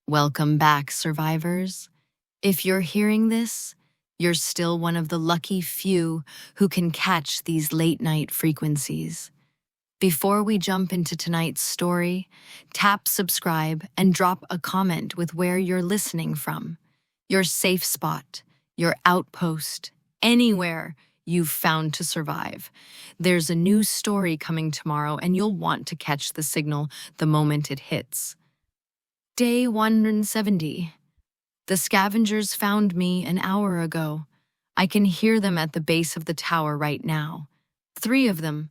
Welcome back, survivors. If you're hearing this, you're still one of the lucky few who can catch these late-night frequencies. Before we jump into tonight's story, tap subscribe and drop a comment with where you're listening from. Your safe spot, your outpost, anywhere you've found to survive. There's a new story coming tomorrow and you'll want to catch the signal the moment it hits. Day 170. The scavengers found me an hour ago. I can hear them at the base of the tower right now. 3 of them,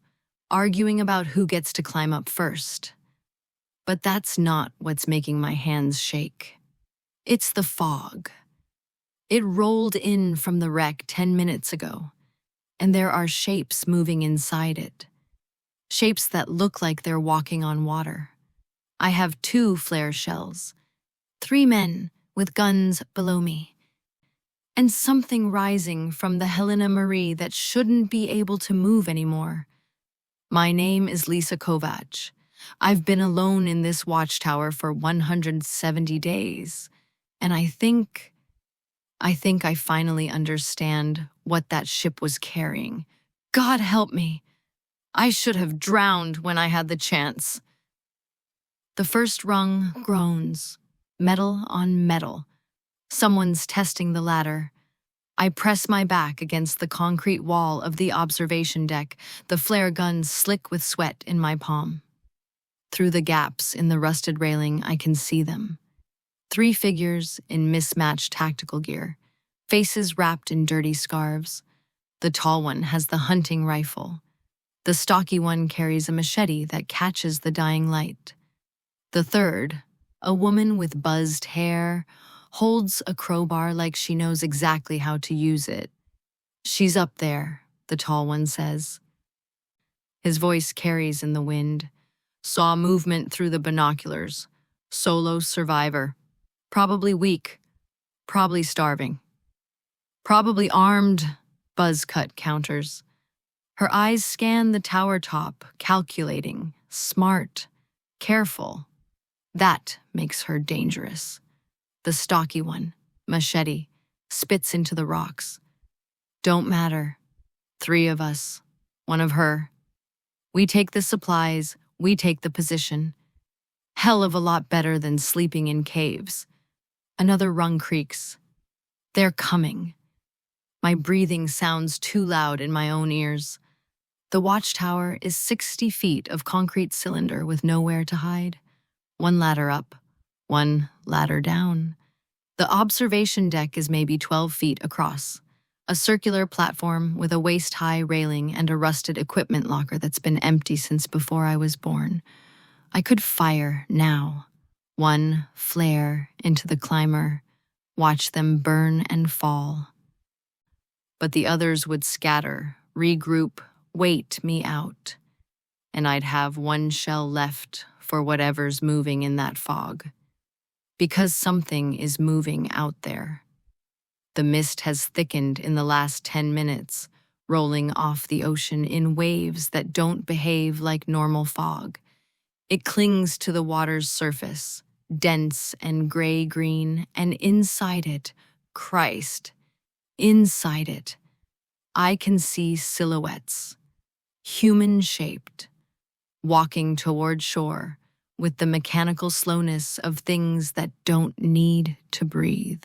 arguing about who gets to climb up first. But that's not what's making my hands shake. It's the fog. It rolled in from the wreck 10 minutes ago, and there are shapes moving inside it. Shapes that look like they're walking on water. I have 2 flare shells, 3 men with guns below me, and something rising from the Helena Marie that shouldn't be able to move anymore. My name is Kovač. I've been alone in this watchtower for 170 days, and I think I finally understand what that ship was carrying. God help me. I should have drowned when I had the chance. The first rung groans, metal on metal. Someone's testing the ladder. I press my back against the concrete wall of the observation deck, the flare gun slick with sweat in my palm. Through the gaps in the rusted railing, I can see them. 3 figures in mismatched tactical gear, faces wrapped in dirty scarves. The tall one has the hunting rifle. The stocky one carries a machete that catches the dying light. The third, a woman with buzzed hair, holds a crowbar like she knows exactly how to use it. She's up there, the tall one says. His voice carries in the wind. Saw movement through the binoculars. Solo survivor. Probably weak. Probably starving. Probably armed, Buzzcut counters. Her eyes scan the tower top, calculating, smart, careful. That makes her dangerous. The stocky one, machete, spits into the rocks. Don't matter. 3 of us, 1 of her. We take the supplies, we take the position. Hell of a lot better than sleeping in caves. Another rung creaks. They're coming. My breathing sounds too loud in my own ears. The watchtower is 60 feet of concrete cylinder with nowhere to hide. 1 ladder up, 1 ladder down. The observation deck is maybe 12 feet across. A circular platform with a waist-high railing and a rusted equipment locker that's been empty since before I was born. I could fire now. 1 flare into the climber, watch them burn and fall. But the others would scatter, regroup, wait me out. And I'd have 1 shell left for whatever's moving in that fog. Because something is moving out there. The mist has thickened in the last 10 minutes, rolling off the ocean in waves that don't behave like normal fog. It clings to the water's surface, dense and gray-green, and inside it, Christ, inside it, I can see silhouettes, human-shaped, walking toward shore with the mechanical slowness of things that don't need to breathe.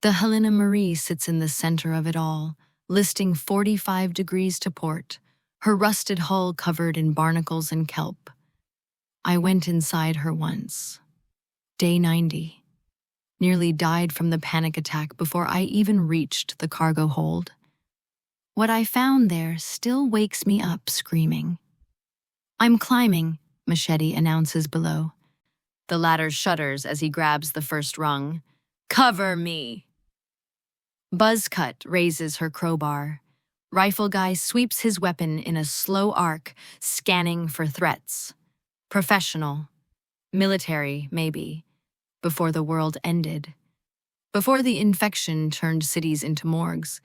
The Helena Marie sits in the center of it all, listing 45 degrees to port, her rusted hull covered in barnacles and kelp. I went inside her once. Day 90. Nearly died from the panic attack before I even reached the cargo hold. What I found there still wakes me up screaming. I'm climbing, Machete announces below. The ladder shudders as he grabs the first rung. Cover me! Buzzcut raises her crowbar. Rifle guy sweeps his weapon in a slow arc, scanning for threats. Professional. Military, maybe. Before the world ended. Before the infection turned cities into morgues,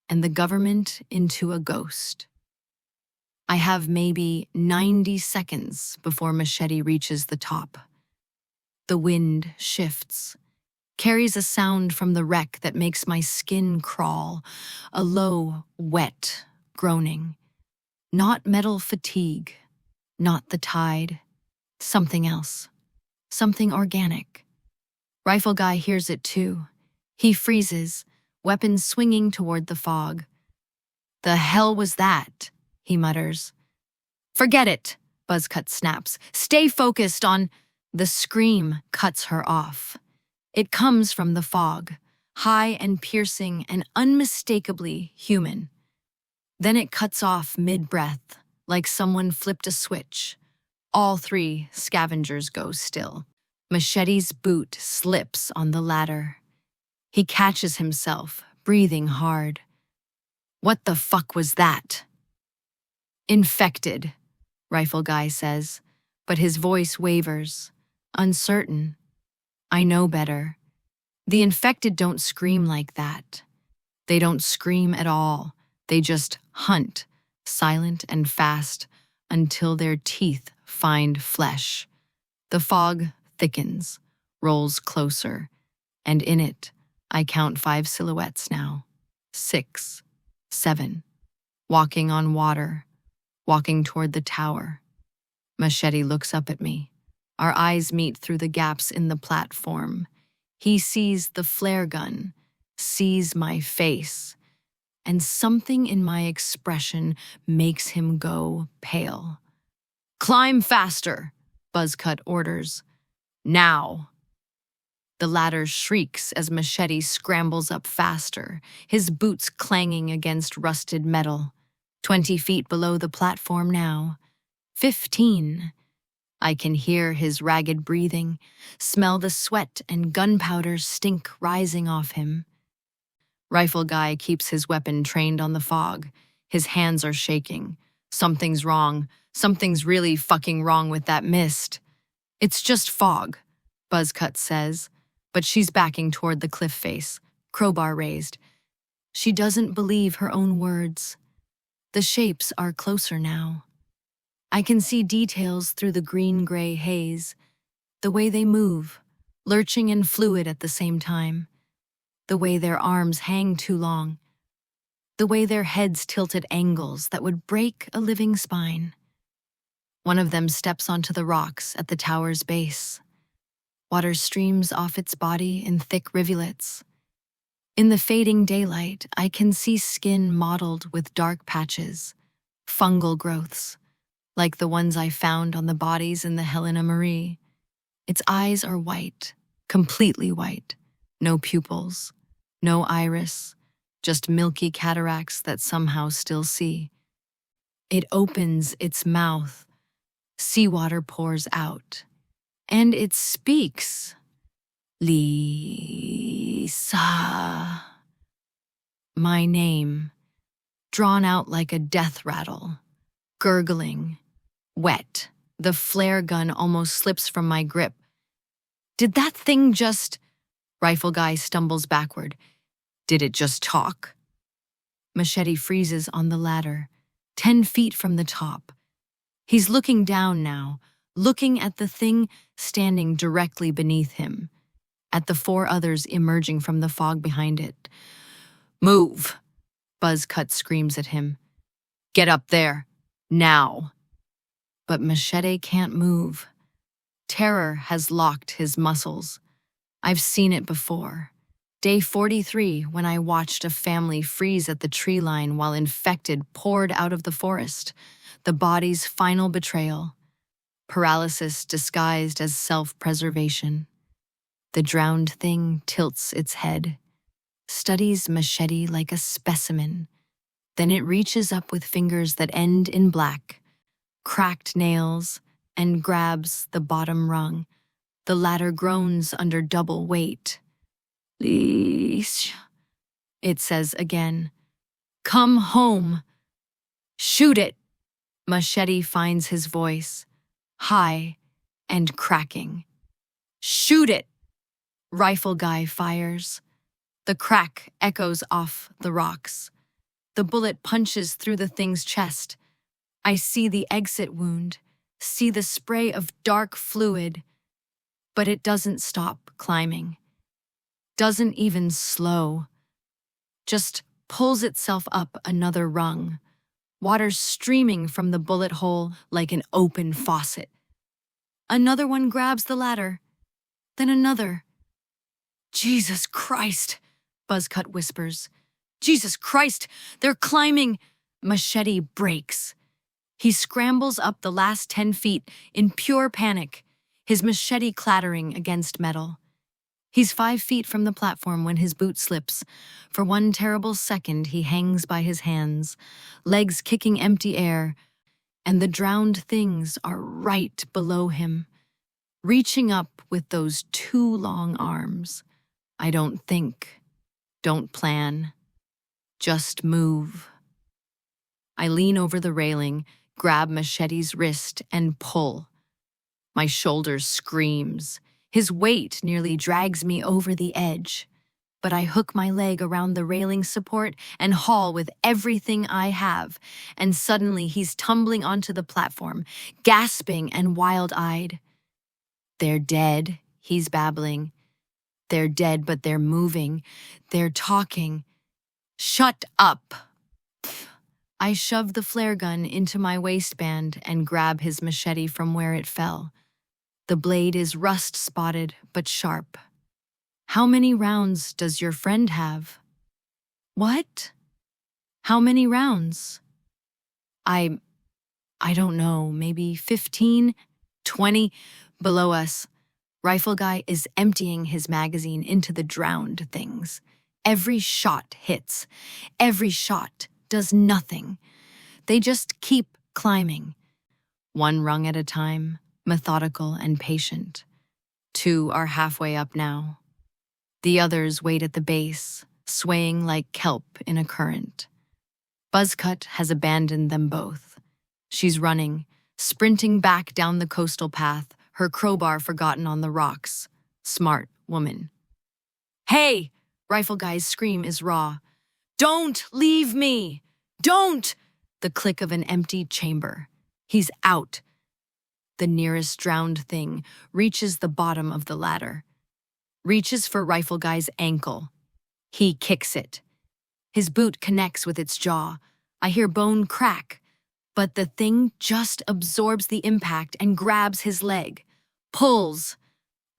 and the government into a ghost. I have maybe 90 seconds before Machete reaches the top. The wind shifts, carries a sound from the wreck that makes my skin crawl, a low, wet groaning. Not metal fatigue, not the tide, something else, something organic. Rifle guy hears it too. He freezes, weapons swinging toward the fog. "The hell was that?" he mutters. "Forget it," Buzzcut snaps. "Stay focused on—" The scream cuts her off. It comes from the fog, high and piercing and unmistakably human. Then it cuts off mid-breath, like someone flipped a switch. All three scavengers go still. Machete's boot slips on the ladder. He catches himself, breathing hard. "What the fuck was that?" "Infected," Rifle Guy says, but his voice wavers, uncertain. "I know better. The infected don't scream like that. They don't scream at all. They just hunt, silent and fast, until their teeth find flesh." The fog thickens, rolls closer, and in it, I count 5 silhouettes now. 6, 7, walking on water, walking toward the tower. Machete looks up at me. Our eyes meet through the gaps in the platform. He sees the flare gun, sees my face, and something in my expression makes him go pale. "Climb faster," Buzzcut orders. "Now." The ladder shrieks as Machete scrambles up faster, his boots clanging against rusted metal. 20 feet below the platform now. 15. I can hear his ragged breathing, smell the sweat and gunpowder stink rising off him. Rifle Guy keeps his weapon trained on the fog. His hands are shaking. Something's wrong. Something's really fucking wrong with that mist. "It's just fog," Buzzcut says, but she's backing toward the cliff face, crowbar raised. She doesn't believe her own words. The shapes are closer now. I can see details through the green-gray haze, the way they move, lurching and fluid at the same time, the way their arms hang too long, the way their heads tilt at angles that would break a living spine. One of them steps onto the rocks at the tower's base. Water streams off its body in thick rivulets. In the fading daylight, I can see skin mottled with dark patches, fungal growths, like the ones I found on the bodies in the Helena Marie. Its eyes are white, completely white, no pupils, no iris, just milky cataracts that somehow still see. It opens its mouth. Seawater pours out. And it speaks. Lisa. My name, drawn out like a death rattle, gurgling, wet. The flare gun almost slips from my grip. "Did that thing just—" Rifle Guy stumbles backward. "Did it just talk?" Machete freezes on the ladder, 10 feet from the top. He's looking down now, looking at the thing standing directly beneath him, at the 4 others emerging from the fog behind it. "Move!" Buzzcut screams at him. "Get up there, now!" But Machete can't move. Terror has locked his muscles. I've seen it before. Day 43, when I watched a family freeze at the tree line while infected poured out of the forest. The body's final betrayal. Paralysis disguised as self-preservation. The drowned thing tilts its head, studies Machete like a specimen. Then it reaches up with fingers that end in black, cracked nails, and grabs the bottom rung. The ladder groans under double weight. "Leash," it says again. "Come home. Shoot it." Machete finds his voice, high and cracking. "Shoot it." Rifle Guy fires. The crack echoes off the rocks. The bullet punches through the thing's chest. I see the exit wound, see the spray of dark fluid. But it doesn't stop climbing. Doesn't even slow. Just pulls itself up another rung. Water streaming from the bullet hole like an open faucet. Another one grabs the ladder. Then another. Jesus Christ, Buzzcut whispers. Jesus Christ, they're climbing. Machete breaks. He scrambles up the last 10 feet in pure panic, his machete clattering against metal. He's 5 feet from the platform when his boot slips. For one terrible second, he hangs by his hands, legs kicking empty air, and the drowned things are right below him, reaching up with those 2 long arms. I don't think, don't plan, just move. I lean over the railing, grab Machete's wrist, and pull. My shoulder screams. His weight nearly drags me over the edge. But I hook my leg around the railing support and haul with everything I have, and suddenly he's tumbling onto the platform, gasping and wild-eyed. They're dead, he's babbling. They're dead, but they're moving. They're talking. Shut up! I shove the flare gun into my waistband and grab his machete from where it fell. The blade is rust-spotted but sharp. How many rounds does your friend have? What? How many rounds? I don't know, maybe 15, 20. Below us, Rifle Guy is emptying his magazine into the drowned things. Every shot hits. Every shot does nothing. They just keep climbing. 1 rung at a time, methodical and patient. 2 are halfway up now. The others wait at the base, swaying like kelp in a current. Buzzcut has abandoned them both. She's running, sprinting back down the coastal path, her crowbar forgotten on the rocks. Smart woman. Hey! Rifle Guy's scream is raw. Don't leave me! Don't! The click of an empty chamber. He's out. The nearest drowned thing reaches the bottom of the ladder. Reaches for Rifle Guy's ankle. He kicks it. His boot connects with its jaw. I hear bone crack, but the thing just absorbs the impact and grabs his leg. Pulls.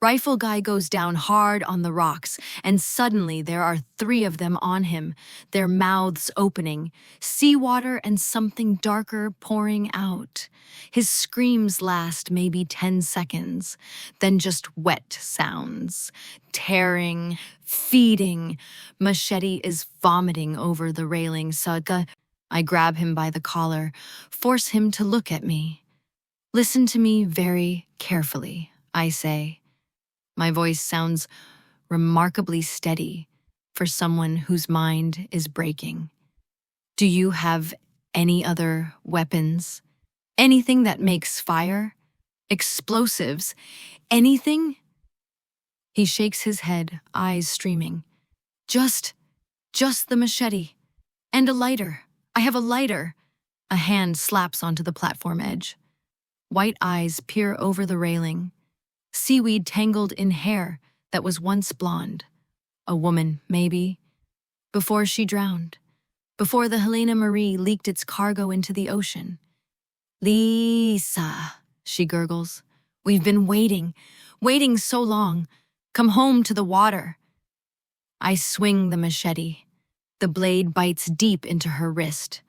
Rifle Guy goes down hard on the rocks, and suddenly there are 3 of them on him, their mouths opening, seawater and something darker pouring out. His screams last maybe 10 seconds, then just wet sounds. Tearing, feeding. Machete is vomiting over the railing. Saga. I grab him by the collar, force him to look at me. Listen to me very carefully, I say. My voice sounds remarkably steady for someone whose mind is breaking. Do you have any other weapons? Anything that makes fire? Explosives? Anything? He shakes his head, eyes streaming. Just the machete. And a lighter. I have a lighter. A hand slaps onto the platform edge. White eyes peer over the railing. Seaweed tangled in hair that was once blonde. A woman, maybe. Before she drowned. Before the Helena Marie leaked its cargo into the ocean. Lisa, she gurgles. We've been waiting so long. Come home to the water. I swing the machete. The blade bites deep into her wrist,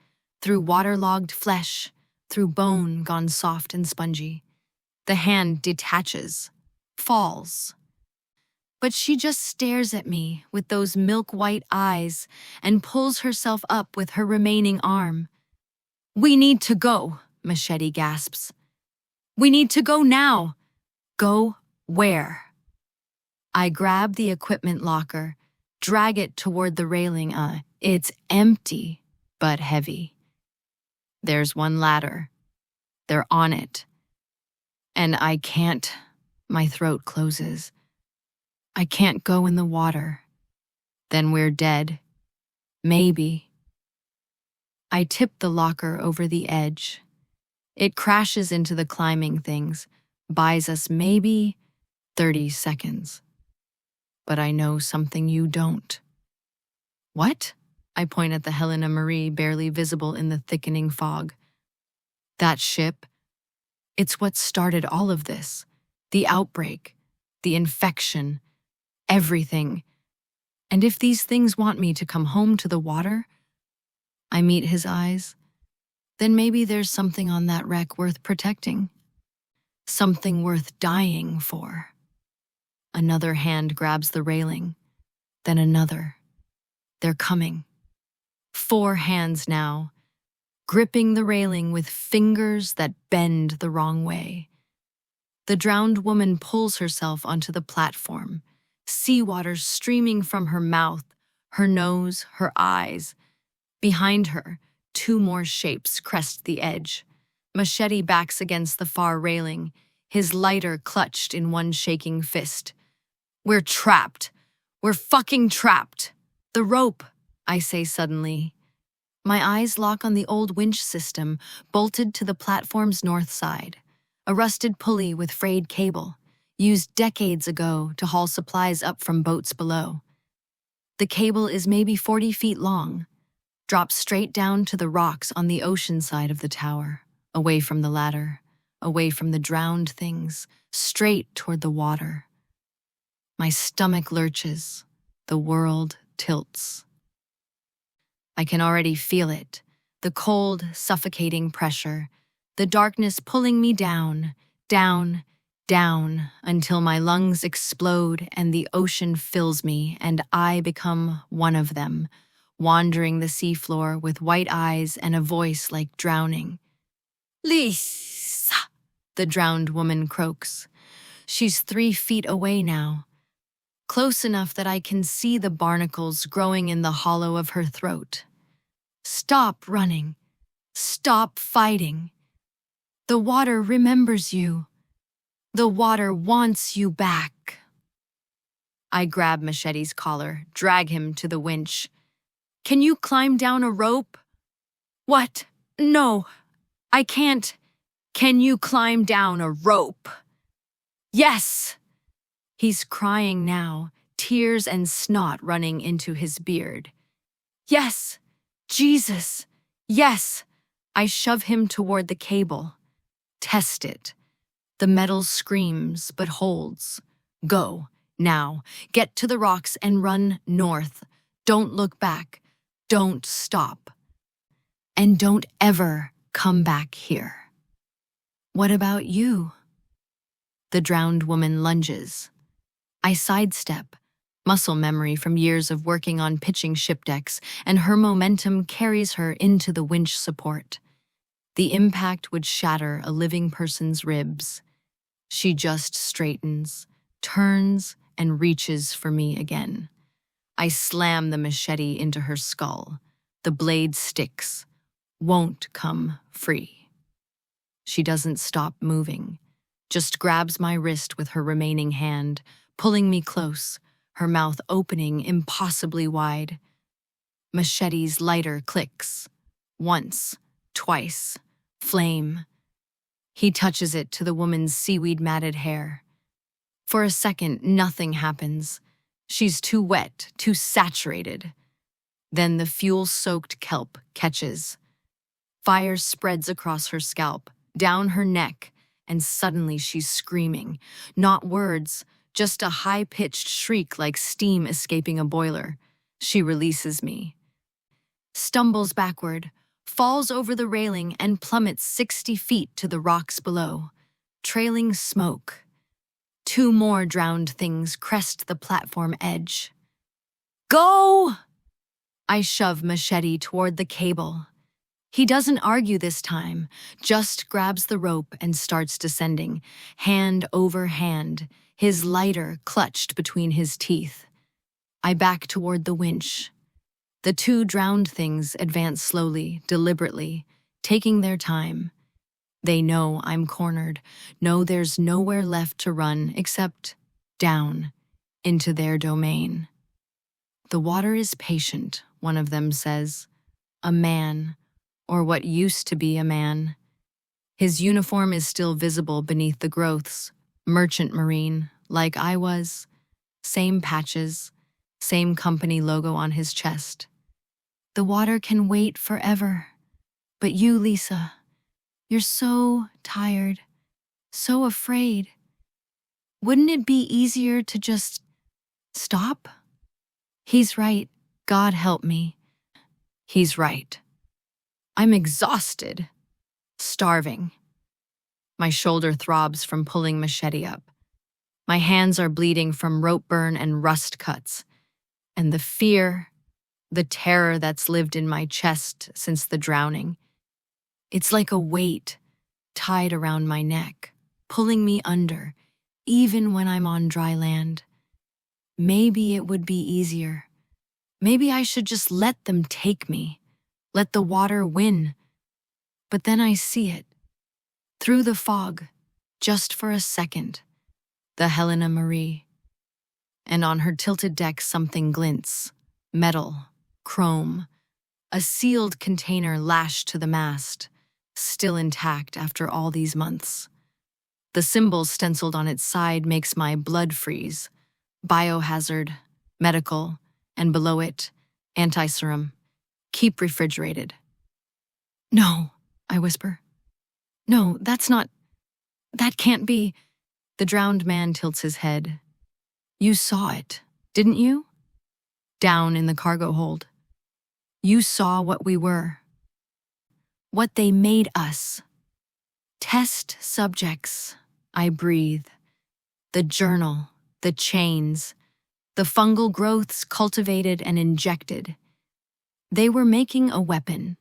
through waterlogged flesh, through bone gone soft and spongy. The hand detaches, falls. But she just stares at me with those milk-white eyes and pulls herself up with her remaining arm. We need to go, Machete gasps. We need to go now. Go where? I grab the equipment locker, drag it toward the railing. It's empty, but heavy. There's one ladder. They're on it. And I can't. My throat closes. I can't go in the water. Then we're dead. Maybe. I tip the locker over the edge. It crashes into the climbing things, buys us maybe 30 seconds. But I know something you don't. What? I point at the Helena Marie, barely visible in the thickening fog. That ship, it's what started all of this. The outbreak, the infection, everything. And if these things want me to come home to the water, I meet his eyes, then maybe there's something on that wreck worth protecting. Something worth dying for. Another hand grabs the railing, then another. They're coming. 4 hands now, gripping the railing with fingers that bend the wrong way. The drowned woman pulls herself onto the platform, seawater streaming from her mouth, her nose, her eyes. Behind her, 2 more shapes crest the edge. Machete backs against the far railing, his lighter clutched in one shaking fist. We're trapped. We're fucking trapped. The rope, I say suddenly. My eyes lock on the old winch system, bolted to the platform's north side. A rusted pulley with frayed cable, used decades ago to haul supplies up from boats below. The cable is maybe 40 feet long, drops straight down to the rocks on the ocean side of the tower, away from the ladder, away from the drowned things, straight toward the water. My stomach lurches, the world tilts. I can already feel it, the cold, suffocating pressure, the darkness pulling me down, down, down, until my lungs explode and the ocean fills me and I become one of them, wandering the seafloor with white eyes and a voice like drowning. Lisa, the drowned woman croaks. She's 3 feet away now, close enough that I can see the barnacles growing in the hollow of her throat. Stop running. Stop fighting. The water remembers you. The water wants you back. I grab Machete's collar, drag him to the winch. Can you climb down a rope? What? No, I can't. Can you climb down a rope? Yes! He's crying now, tears and snot running into his beard. Yes! Jesus! Yes! I shove him toward the cable. Test it. The metal screams but holds. Go, now. Get to the rocks and run north. Don't look back. Don't stop. And don't ever come back here. What about you? The drowned woman lunges. I sidestep, muscle memory from years of working on pitching ship decks, and her momentum carries her into the winch support. The impact would shatter a living person's ribs. She just straightens, turns, and reaches for me again. I slam the machete into her skull. The blade sticks, won't come free. She doesn't stop moving, just grabs my wrist with her remaining hand, pulling me close, her mouth opening impossibly wide. Machete's lighter clicks. Once, twice, flame. He touches it to the woman's seaweed-matted hair. For a second, nothing happens. She's too wet, too saturated. Then the fuel-soaked kelp catches. Fire spreads across her scalp, down her neck, and suddenly she's screaming. Not words, just a high-pitched shriek like steam escaping a boiler. She releases me. Stumbles backward, falls over the railing and plummets 60 feet to the rocks below, trailing smoke. 2 more drowned things crest the platform edge. Go! I shove Machete toward the cable. He doesn't argue this time, just grabs the rope and starts descending, hand over hand, his lighter clutched between his teeth. I back toward the winch. The 2 drowned things advance slowly, deliberately, taking their time. They know I'm cornered, know there's nowhere left to run except down, into their domain. The water is patient, one of them says. A man, or what used to be a man. His uniform is still visible beneath the growths, merchant marine, like I was. Same patches, same company logo on his chest. The water can wait forever. But you, Lisa, you're so tired, so afraid. Wouldn't it be easier to just stop? He's right. God help me. He's right. I'm exhausted, starving. My shoulder throbs from pulling machete up. My hands are bleeding from rope burn and rust cuts. And the fear, the terror that's lived in my chest since the drowning. It's like a weight tied around my neck, pulling me under, even when I'm on dry land. Maybe it would be easier. Maybe I should just let them take me, let the water win. But then I see it, through the fog, just for a second, the Helena Marie. And on her tilted deck something glints, metal, chrome, a sealed container lashed to the mast, still intact after all these months. The symbol stenciled on its side makes my blood freeze. Biohazard, medical, and below it, anti-serum. Keep refrigerated. No, I whisper. No, that can't be. The drowned man tilts his head. You saw it, didn't you? Down in the cargo hold. You saw what we were. What they made us. Test subjects, I breathe. The journal, the chains, the fungal growths cultivated and injected. They were making a weapon,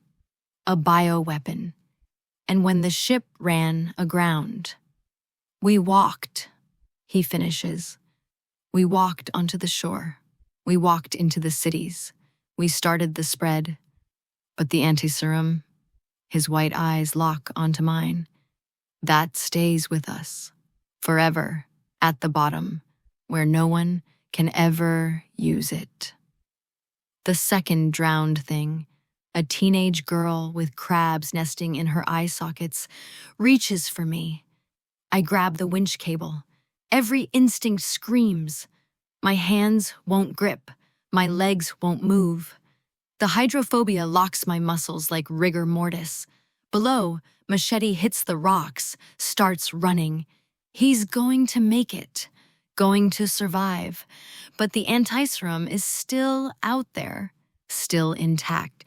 a bioweapon. And when the ship ran aground, we walked, he finishes. We walked onto the shore. We walked into the cities. We started the spread. But the anti-serum, his white eyes lock onto mine. That stays with us, forever, at the bottom, where no one can ever use it. The second drowned thing, a teenage girl with crabs nesting in her eye sockets, reaches for me. I grab the winch cable. Every instinct screams. My hands won't grip. My legs won't move. The hydrophobia locks my muscles like rigor mortis. Below, machete hits the rocks, starts running. He's going to make it, going to survive. But the anti-serum is still out there, still intact.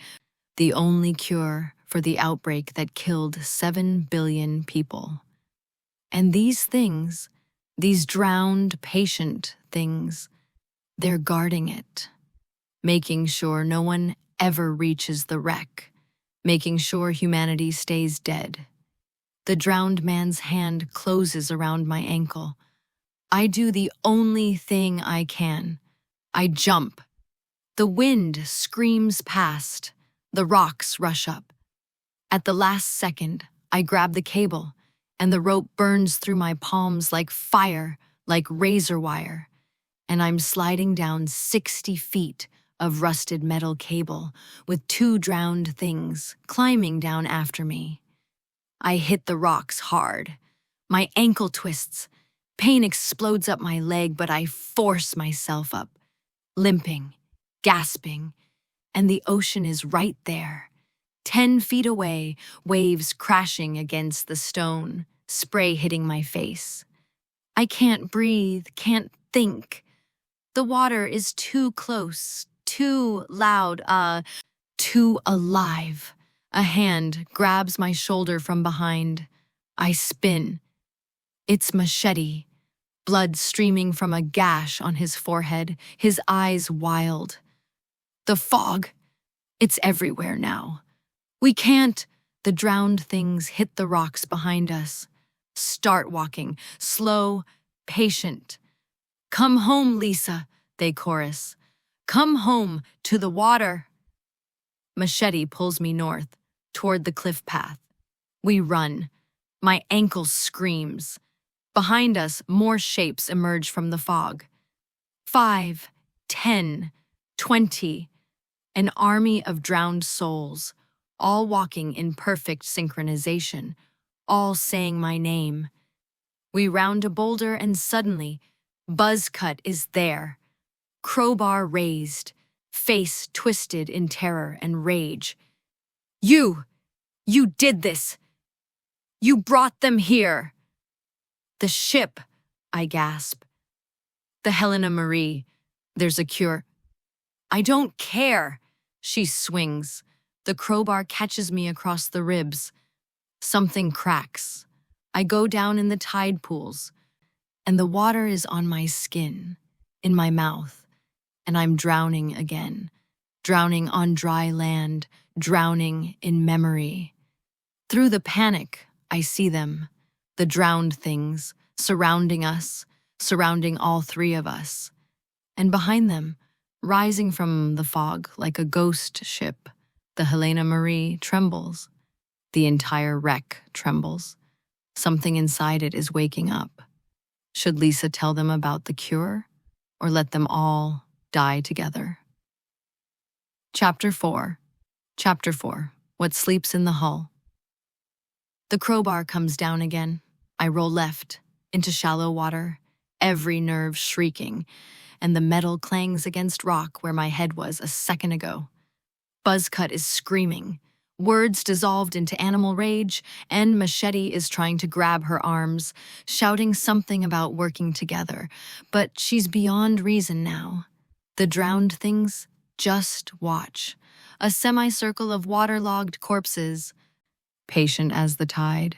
The only cure for the outbreak that killed 7 billion people. And these things, these drowned patient things, they're guarding it, making sure no one ever reaches the wreck, making sure humanity stays dead. The drowned man's hand closes around my ankle. I do the only thing I can. I jump. The wind screams past. The rocks rush up. At the last second, I grab the cable, and the rope burns through my palms like fire, like razor wire. And I'm sliding down 60 feet of rusted metal cable with 2 drowned things climbing down after me. I hit the rocks hard. My ankle twists. Pain explodes up my leg, but I force myself up, limping, gasping, and the ocean is right there. 10 feet away, waves crashing against the stone, spray hitting my face. I can't breathe, can't think. The water is too close, too loud, too alive. A hand grabs my shoulder from behind. I spin. It's Machete, blood streaming from a gash on his forehead, his eyes wild. The fog, it's everywhere now. We can't. The drowned things hit the rocks behind us. Start walking, slow, patient. Come home, Lisa, they chorus. Come home, to the water. Machete pulls me north, toward the cliff path. We run. My ankle screams. Behind us, more shapes emerge from the fog. 5, 10, 20. An army of drowned souls, all walking in perfect synchronization, all saying my name. We round a boulder and suddenly, Buzzcut is there, crowbar raised, face twisted in terror and rage. You did this! You brought them here! The ship, I gasp. The Helena Marie, there's a cure. I don't care, she swings. The crowbar catches me across the ribs. Something cracks. I go down in the tide pools, and the water is on my skin, in my mouth, and I'm drowning again. Drowning on dry land, drowning in memory. Through the panic, I see them, the drowned things, surrounding us, surrounding all three of us. And behind them, rising from the fog like a ghost ship, the Helena Marie trembles. The entire wreck trembles. Something inside it is waking up. Should Lisa tell them about the cure, or let them all die together? Chapter 4. What sleeps in the hull. The crowbar comes down again. I roll left, into shallow water, every nerve shrieking, and the metal clangs against rock where my head was a second ago. Buzzcut is screaming. Words dissolved into animal rage, and Machete is trying to grab her arms, shouting something about working together, but she's beyond reason now. The drowned things just watch. A semicircle of waterlogged corpses, patient as the tide,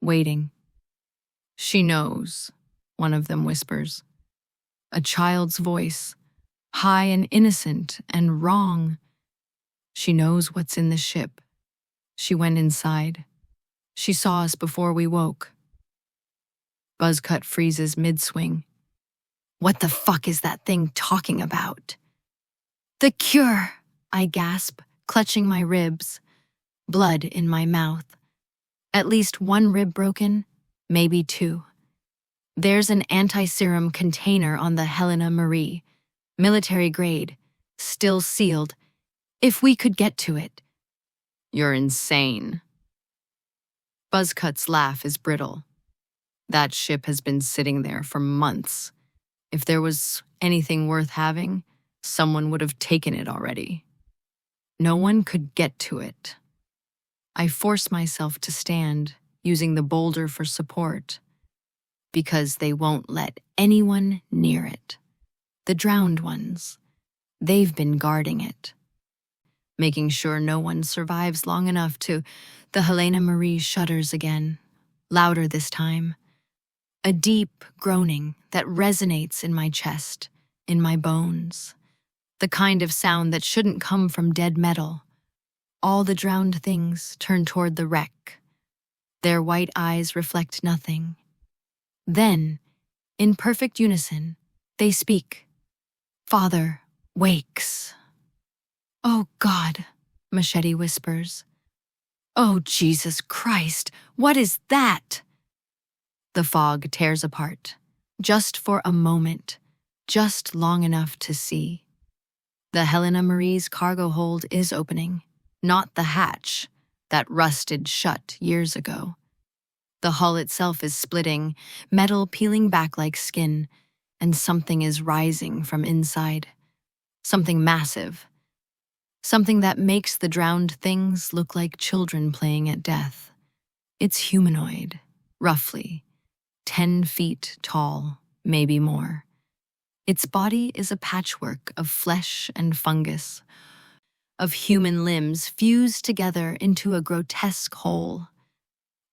waiting. She knows, one of them whispers. A child's voice, high and innocent and wrong. She knows what's in the ship. She went inside. She saw us before we woke. Buzzcut freezes mid-swing. What the fuck is that thing talking about? The cure, I gasp, clutching my ribs. Blood in my mouth. At least one rib broken, maybe two. There's an anti-serum container on the Helena Marie, military grade, still sealed. If we could get to it. You're insane. Buzzcut's laugh is brittle. That ship has been sitting there for months. If there was anything worth having, someone would have taken it already. No one could get to it. I force myself to stand, using the boulder for support, because they won't let anyone near it. The drowned ones, they've been guarding it, making sure no one survives long enough to... The Helena Marie shudders again, louder this time. A deep groaning that resonates in my chest, in my bones. The kind of sound that shouldn't come from dead metal. All the drowned things turn toward the wreck. Their white eyes reflect nothing. Then, in perfect unison, they speak. Father wakes. Oh God, Machete whispers. Oh Jesus Christ, what is that? The fog tears apart, just for a moment, just long enough to see. The Helena Marie's cargo hold is opening, not the hatch that rusted shut years ago. The hull itself is splitting, metal peeling back like skin, and something is rising from inside. Something massive. Something that makes the drowned things look like children playing at death. It's humanoid, roughly, 10 feet tall, maybe more. Its body is a patchwork of flesh and fungus, of human limbs fused together into a grotesque whole.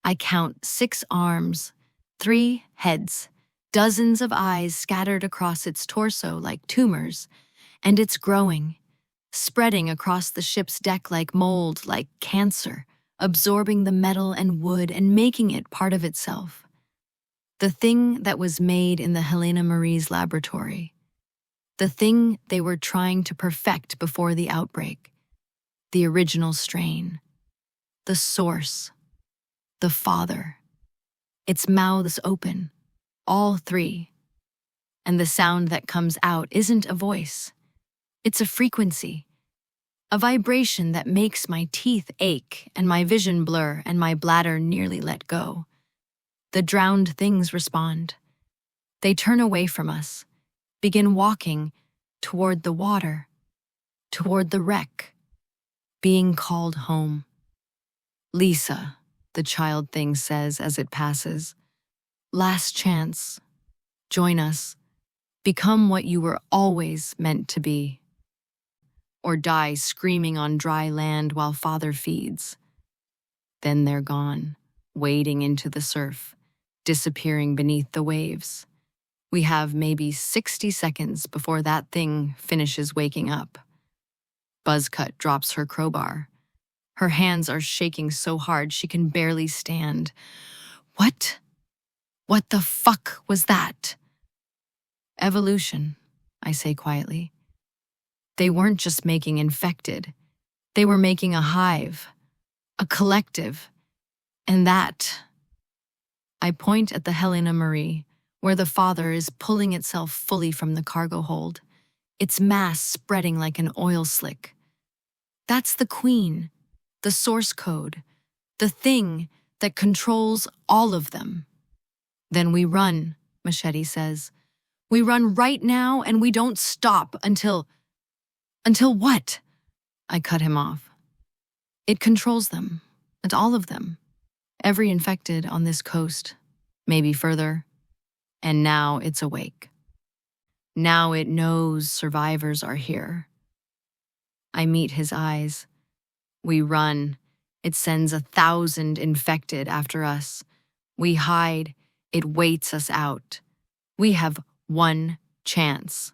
I count 6 arms, 3 heads, dozens of eyes scattered across its torso like tumors, and it's growing, spreading across the ship's deck like mold, like cancer, absorbing the metal and wood and making it part of itself. The thing that was made in the Helena Marie's laboratory. The thing they were trying to perfect before the outbreak. The original strain. The source. The father. Its mouths open, all 3. And the sound that comes out isn't a voice. It's a frequency. A vibration that makes my teeth ache and my vision blur and my bladder nearly let go. The drowned things respond. They turn away from us, begin walking toward the water, toward the wreck, being called home. Lisa, the child thing says as it passes, last chance. Join us. Become what you were always meant to be. Or die screaming on dry land while father feeds. Then they're gone, wading into the surf, disappearing beneath the waves. We have maybe 60 seconds before that thing finishes waking up. Buzzcut drops her crowbar. Her hands are shaking so hard she can barely stand. What? What the fuck was that? Evolution, I say quietly. They weren't just making infected. They were making a hive, a collective. And that... I point at the Helena Marie, where the father is pulling itself fully from the cargo hold, its mass spreading like an oil slick. That's the queen, the source code, the thing that controls all of them. Then we run, Machete says. We run right now and we don't stop until... Until what? I cut him off. It controls them, and all of them. Every infected on this coast, maybe further. And now it's awake. Now it knows survivors are here. I meet his eyes. We run. It sends 1,000 infected after us. We hide. It waits us out. We have one chance.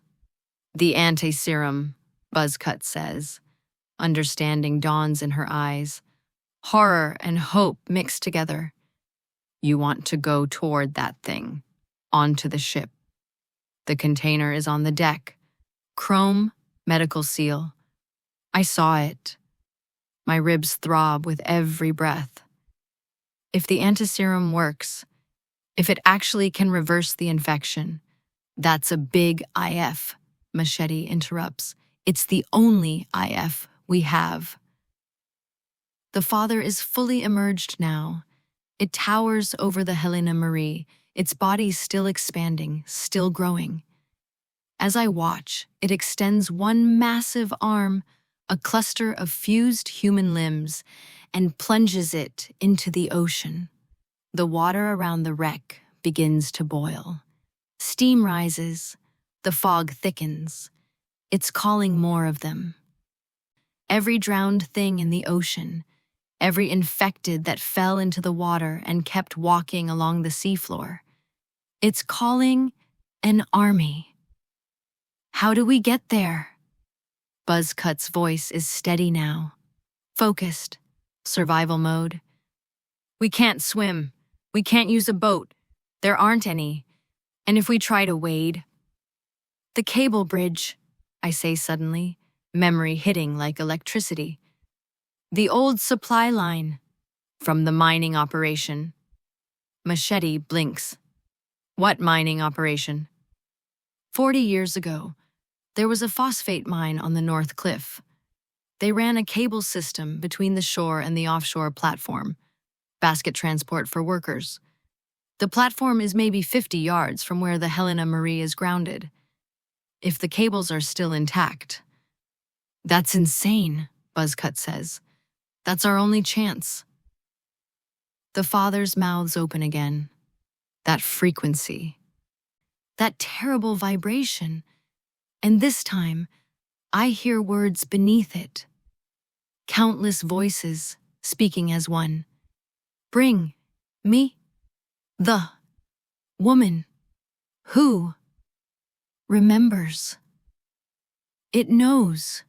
The anti-serum, Buzzcut says. Understanding dawns in her eyes. Horror and hope mixed together. You want to go toward that thing. Onto the ship. The container is on the deck. Chrome, medical seal. I saw it. My ribs throb with every breath. If the antiserum works, if it actually can reverse the infection, that's a big IF, Machete interrupts. It's the only IF we have. The father is fully emerged now. It towers over the Helena Marie, its body still expanding, still growing. As I watch, it extends one massive arm, a cluster of fused human limbs, and plunges it into the ocean. The water around the wreck begins to boil. Steam rises, the fog thickens. It's calling more of them. Every drowned thing in the ocean, every infected that fell into the water and kept walking along the seafloor. It's calling an army. How do we get there? Buzzcut's voice is steady now, focused, survival mode. We can't swim. We can't use a boat. There aren't any. And if we try to wade... The cable bridge, I say suddenly, memory hitting like electricity. The old supply line from the mining operation. Machete blinks. What mining operation? 40 years ago, there was a phosphate mine on the North Cliff. They ran a cable system between the shore and the offshore platform, basket transport for workers. The platform is maybe 50 yards from where the Helena Marie is grounded. If the cables are still intact. That's insane, Buzzcut says. That's our only chance. The father's mouths open again. That frequency. That terrible vibration. And this time, I hear words beneath it. Countless voices speaking as one. Bring me the woman who remembers. It knows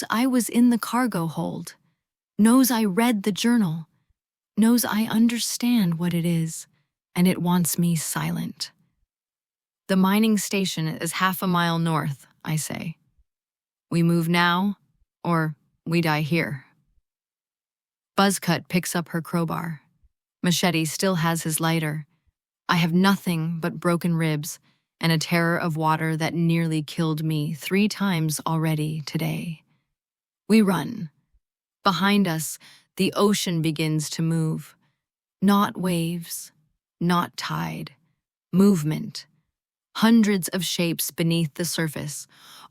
I was in the cargo hold, knows I read the journal, knows I understand what it is, and it wants me silent. The mining station is half a mile north, I say. We move now, or we die here. Buzzcut picks up her crowbar. Machete still has his lighter. I have nothing but broken ribs and a terror of water that nearly killed me 3 times already today. We run. Behind us, the ocean begins to move. Not waves, not tide, movement. Hundreds of shapes beneath the surface,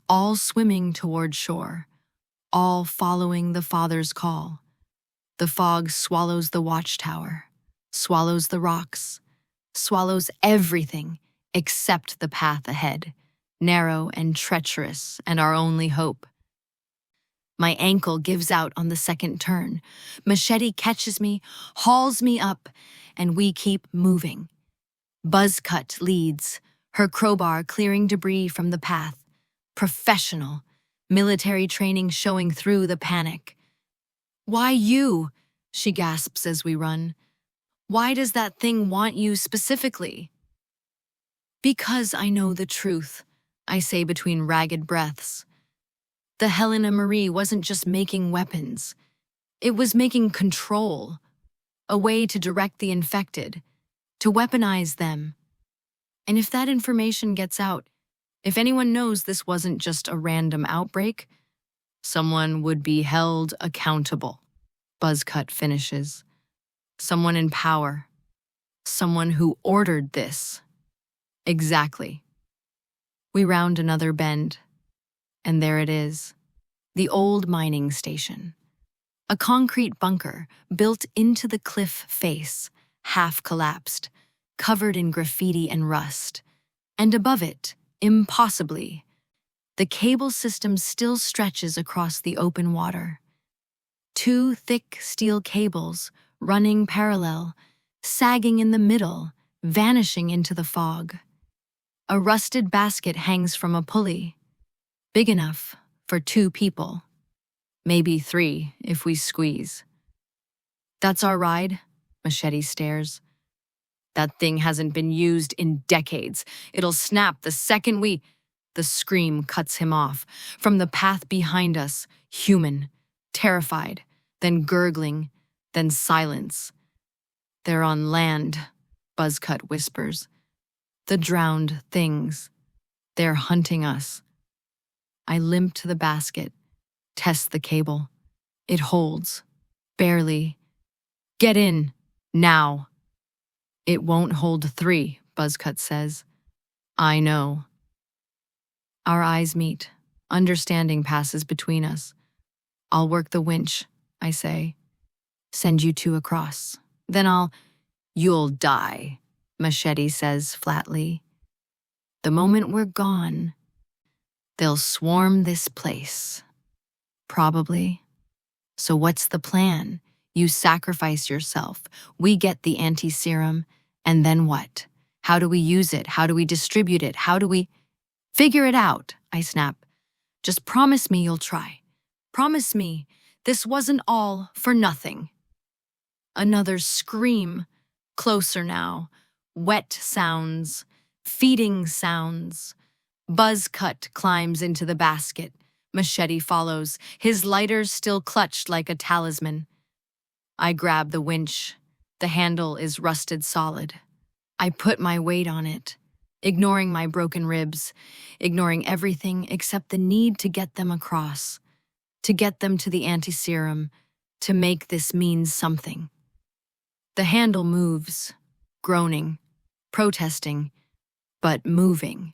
all swimming toward shore, all following the Father's call. The fog swallows the watchtower, swallows the rocks, swallows everything except the path ahead, narrow and treacherous and our only hope. My ankle gives out on the second turn. Machete catches me, hauls me up, and we keep moving. Buzzcut leads, her crowbar clearing debris from the path. Professional, military training showing through the panic. "Why you?" she gasps as we run. "Why does that thing want you specifically?" "Because I know the truth," I say between ragged breaths. The Helena Marie wasn't just making weapons. It was making control, a way to direct the infected, to weaponize them. And if that information gets out, if anyone knows this wasn't just a random outbreak, someone would be held accountable. Buzzcut finishes. Someone in power. Someone who ordered this. Exactly. We round another bend, and there it is, the old mining station. A concrete bunker built into the cliff face, half collapsed, covered in graffiti and rust. And above it, impossibly, the cable system still stretches across the open water. Two thick steel cables, running parallel, sagging in the middle, vanishing into the fog. A rusted basket hangs from a pulley, big enough for 2 people, maybe 3 if we squeeze. "That's our ride?" Machete stares. "That thing hasn't been used in decades. It'll snap the second we—" The scream cuts him off. From the path behind us, human, terrified, then gurgling, then silence. "They're on land," Buzzcut whispers. "The drowned things. They're hunting us." I limp to the basket, test the cable. It holds. Barely. "Get in. Now." "It won't hold 3, Buzzcut says. "I know." Our eyes meet. Understanding passes between us. "I'll work the winch," I say. "Send you 2 across. Then You'll die," Machete says flatly. "The moment we're gone, they'll swarm this place." "Probably. So what's the plan? You sacrifice yourself, we get the anti-serum, and then what? How do we use it? How do we distribute it? How do we—" "Figure it out," I snap. "Just promise me you'll try. Promise me this wasn't all for nothing." Another scream, closer now. Wet sounds, feeding sounds. Buzzcut climbs into the basket. Machete follows, his lighter still clutched like a talisman. I grab the winch. The handle is rusted solid. I put my weight on it, ignoring my broken ribs, ignoring everything except the need to get them across, to get them to the anti-serum, to make this mean something. The handle moves, groaning, protesting, but moving.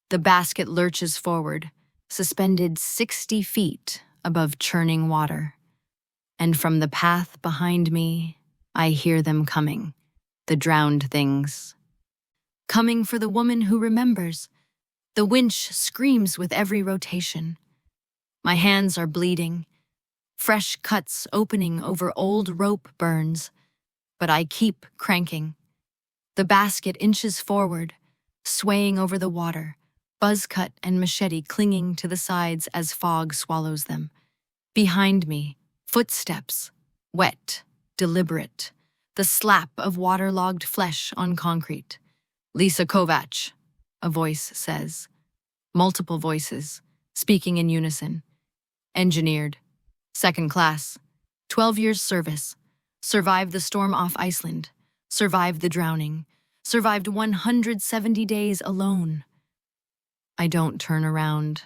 The basket lurches forward, suspended 60 feet above churning water. And from the path behind me, I hear them coming, the drowned things. Coming for the woman who remembers. The winch screams with every rotation. My hands are bleeding, fresh cuts opening over old rope burns, but I keep cranking. The basket inches forward, swaying over the water, Buzzcut and Machete clinging to the sides as fog swallows them. Behind me, footsteps, wet, deliberate, the slap of waterlogged flesh on concrete. "Lisa Kovač," a voice says. Multiple voices, speaking in unison. Engineered, 2nd class, 12 years service, survived the storm off Iceland, survived the drowning, survived 170 days alone. I don't turn around.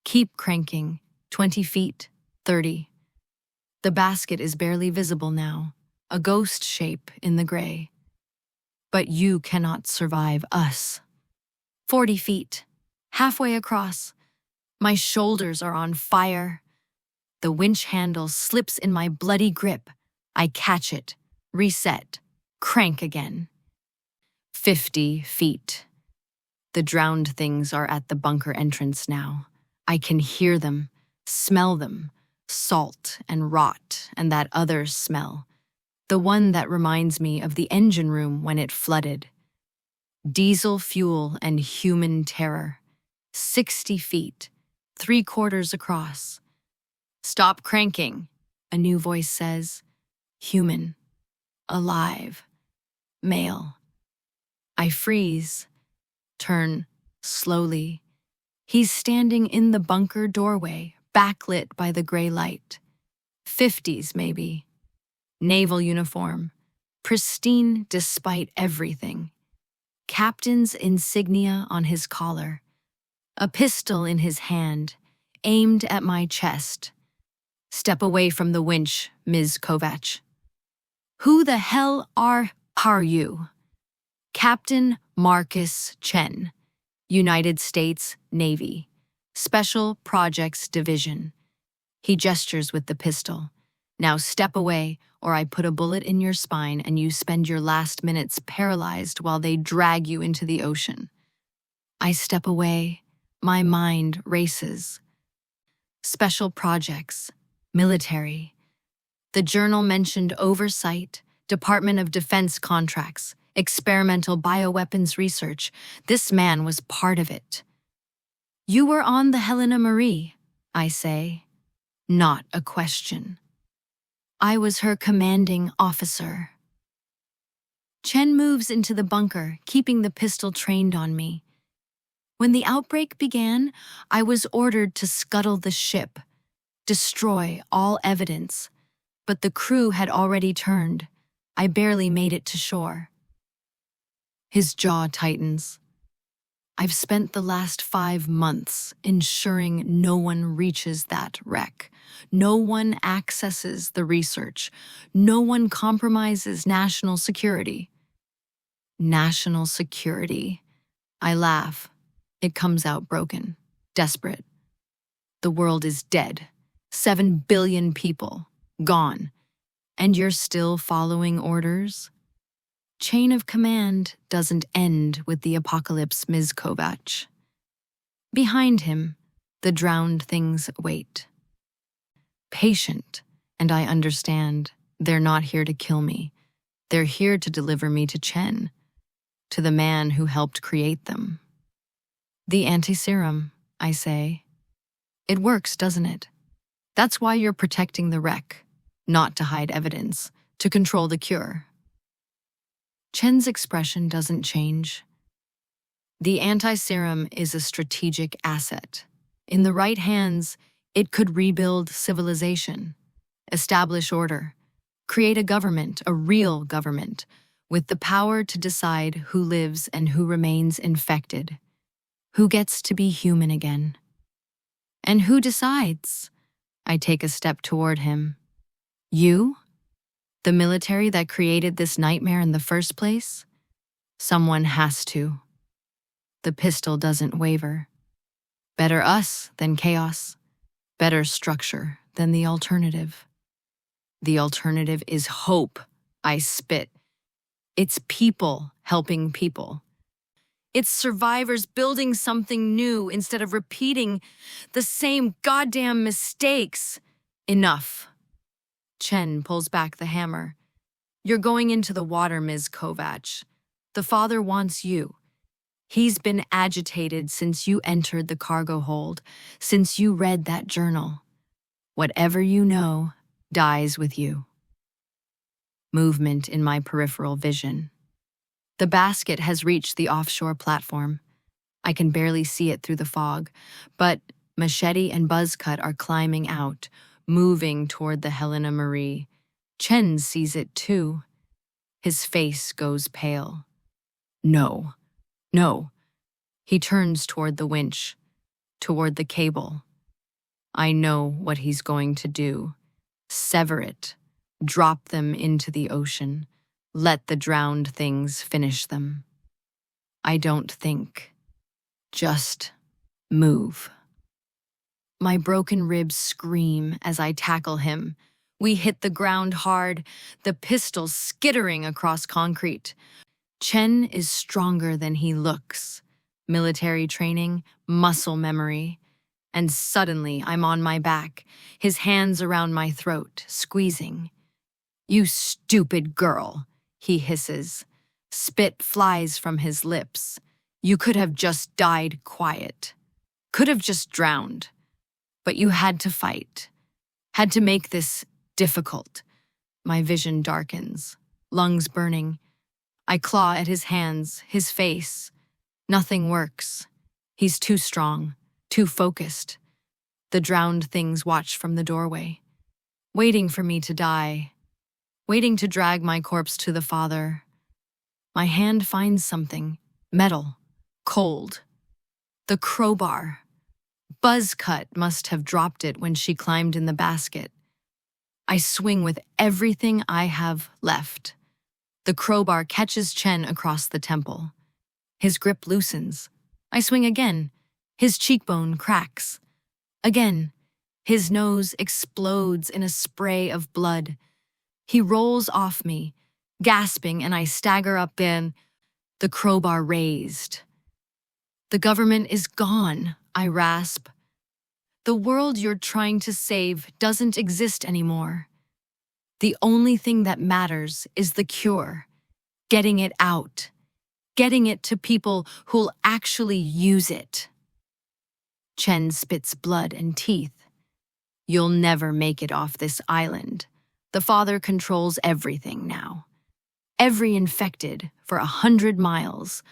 Keep cranking, 20 feet, 30. The basket is barely visible now, a ghost shape in the gray. but you cannot survive us. 40 feet, halfway across. My shoulders are on fire. The winch handle slips in my bloody grip. I catch it, reset, crank again. 50 feet. The drowned things are at the bunker entrance now. I can hear them, smell them, salt and rot and that other smell. The one that reminds me of the engine room when it flooded. Diesel fuel and human terror. 60 feet, 3/4 across. Stop cranking, a new voice says. Human. Alive. Male. I freeze. Turn slowly. He's standing in the bunker doorway, backlit by the gray light. 50s, maybe. Naval uniform. Pristine despite everything. Captain's insignia on his collar. A pistol in his hand, aimed at my chest. Step away from the winch, Ms. Kovač. Who the hell are you? Captain Marcus Chen, United States Navy, Special Projects Division. He gestures with the pistol. Now step away, or I put a bullet in your spine and you spend your last minutes paralyzed while they drag you into the ocean. I step away. My mind races. Special projects, military. The journal mentioned oversight, Department of Defense contracts, experimental bioweapons research. This man was part of it. You were on the Helena Marie, I say. Not a question. I was her commanding officer. Chen moves into the bunker, keeping the pistol trained on me. When the outbreak began, I was ordered to scuttle the ship, destroy all evidence, but the crew had already turned. I barely made it to shore. His jaw tightens. I've spent the last 5 months ensuring no one reaches that wreck. No one accesses the research. No one compromises national security. National security. I laugh. It comes out broken, desperate. The world is dead. 7 billion people, gone. And you're still following orders? Chain of command doesn't end with the apocalypse, Ms. Kovač. Behind him, the drowned things wait. Patient, and I understand they're not here to kill me. They're here to deliver me to Chen, to the man who helped create them. The anti-serum, I say. It works, doesn't it? That's why you're protecting the wreck, not to hide evidence, to control the cure. Chen's expression doesn't change. The anti-serum is a strategic asset. In the right hands, it could rebuild civilization, establish order, create a government, a real government, with the power to decide who lives and who remains infected, who gets to be human again. And who decides? I take a step toward him. You? The military that created this nightmare in the first place? Someone has to. The pistol doesn't waver. Better us than chaos. Better structure than the alternative. The alternative is hope, I spit. It's people helping people. It's survivors building something new instead of repeating the same goddamn mistakes. Enough. Chen pulls back the hammer. You're going into the water, Ms. Kovač. The father wants you. He's been agitated since you entered the cargo hold, since you read that journal. Whatever you know dies with you. Movement in my peripheral vision. The basket has reached the offshore platform. I can barely see it through the fog, but Machete and Buzzcut are climbing out, moving toward the Helena Marie. Chen sees it too. His face goes pale. No. No. He turns toward the winch, toward the cable. I know what he's going to do. Sever it. Drop them into the ocean. Let the drowned things finish them. I don't think. Just move. My broken ribs scream as I tackle him. We hit the ground hard, the pistol skittering across concrete. Chen is stronger than he looks. Military training, muscle memory. And suddenly I'm on my back, his hands around my throat, squeezing. "You stupid girl," he hisses. Spit flies from his lips. "You could have just died quiet. Could have just drowned. But you had to fight. Had to make this difficult." My vision darkens, lungs burning. I claw at his hands, his face. Nothing works. He's too strong, too focused. The drowned things watch from the doorway, waiting for me to die, waiting to drag my corpse to the Father. My hand finds something, metal, cold. The crowbar. Buzzcut must have dropped it when she climbed in the basket. I swing with everything I have left. The crowbar catches Chen across the temple. His grip loosens. I swing again. His cheekbone cracks. Again, his nose explodes in a spray of blood. He rolls off me, gasping, and I stagger up in the crowbar raised. "The government is gone," I rasp. "The world you're trying to save doesn't exist anymore. The only thing that matters is the cure, getting it out, getting it to people who'll actually use it." Chen spits blood and teeth. "You'll never make it off this island. The Father controls everything now. Every infected for 100 miles.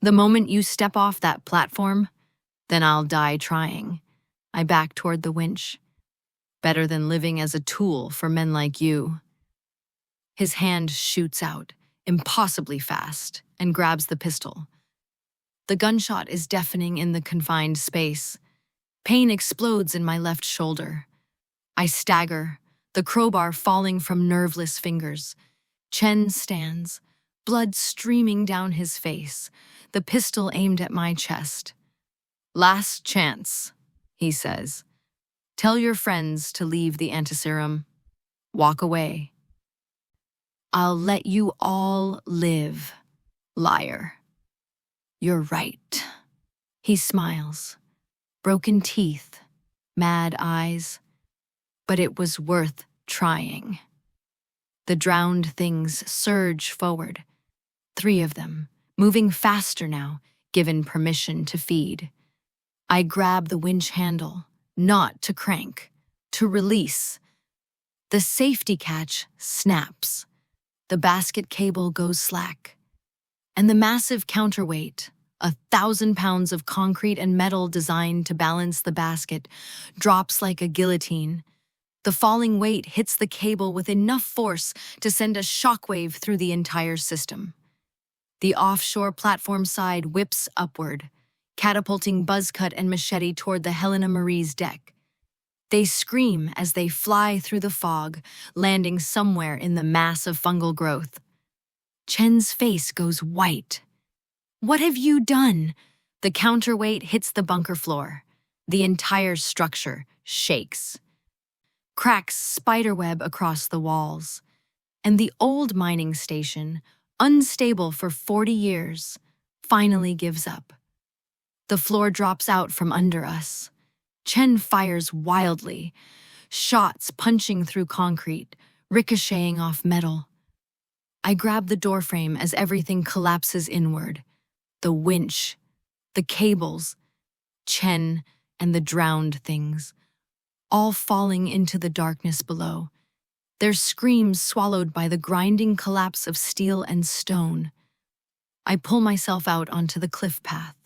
The moment you step off that platform, then I'll die trying." I back toward the winch. "Better than living as a tool for men like you." His hand shoots out, impossibly fast, and grabs the pistol. The gunshot is deafening in the confined space. Pain explodes in my left shoulder. I stagger, the crowbar falling from nerveless fingers. Chen stands, blood streaming down his face, the pistol aimed at my chest. "Last chance," he says. "Tell your friends to leave the antiserum. Walk away." "I'll let you all live, liar." "You're right." He smiles. Broken teeth, mad eyes. But it was worth trying. The drowned things surge forward. 3 of them, moving faster now, given permission to feed. I grab the winch handle, not to crank, to release. The safety catch snaps. The basket cable goes slack. And the massive counterweight, 1,000 pounds of concrete and metal designed to balance the basket, drops like a guillotine. The falling weight hits the cable with enough force to send a shockwave through the entire system. The offshore platform side whips upward, catapulting Buzzcut and Machete toward the Helena Marie's deck. They scream as they fly through the fog, landing somewhere in the mass of fungal growth. Chen's face goes white. "What have you done?" The counterweight hits the bunker floor. The entire structure shakes. Cracks spiderweb across the walls. And the old mining station, unstable for 40 years, finally gives up. The floor drops out from under us. Chen fires wildly, shots punching through concrete, ricocheting off metal. I grab the doorframe as everything collapses inward. The winch, the cables, Chen, and the drowned things, all falling into the darkness below, their screams swallowed by the grinding collapse of steel and stone. I pull myself out onto the cliff path.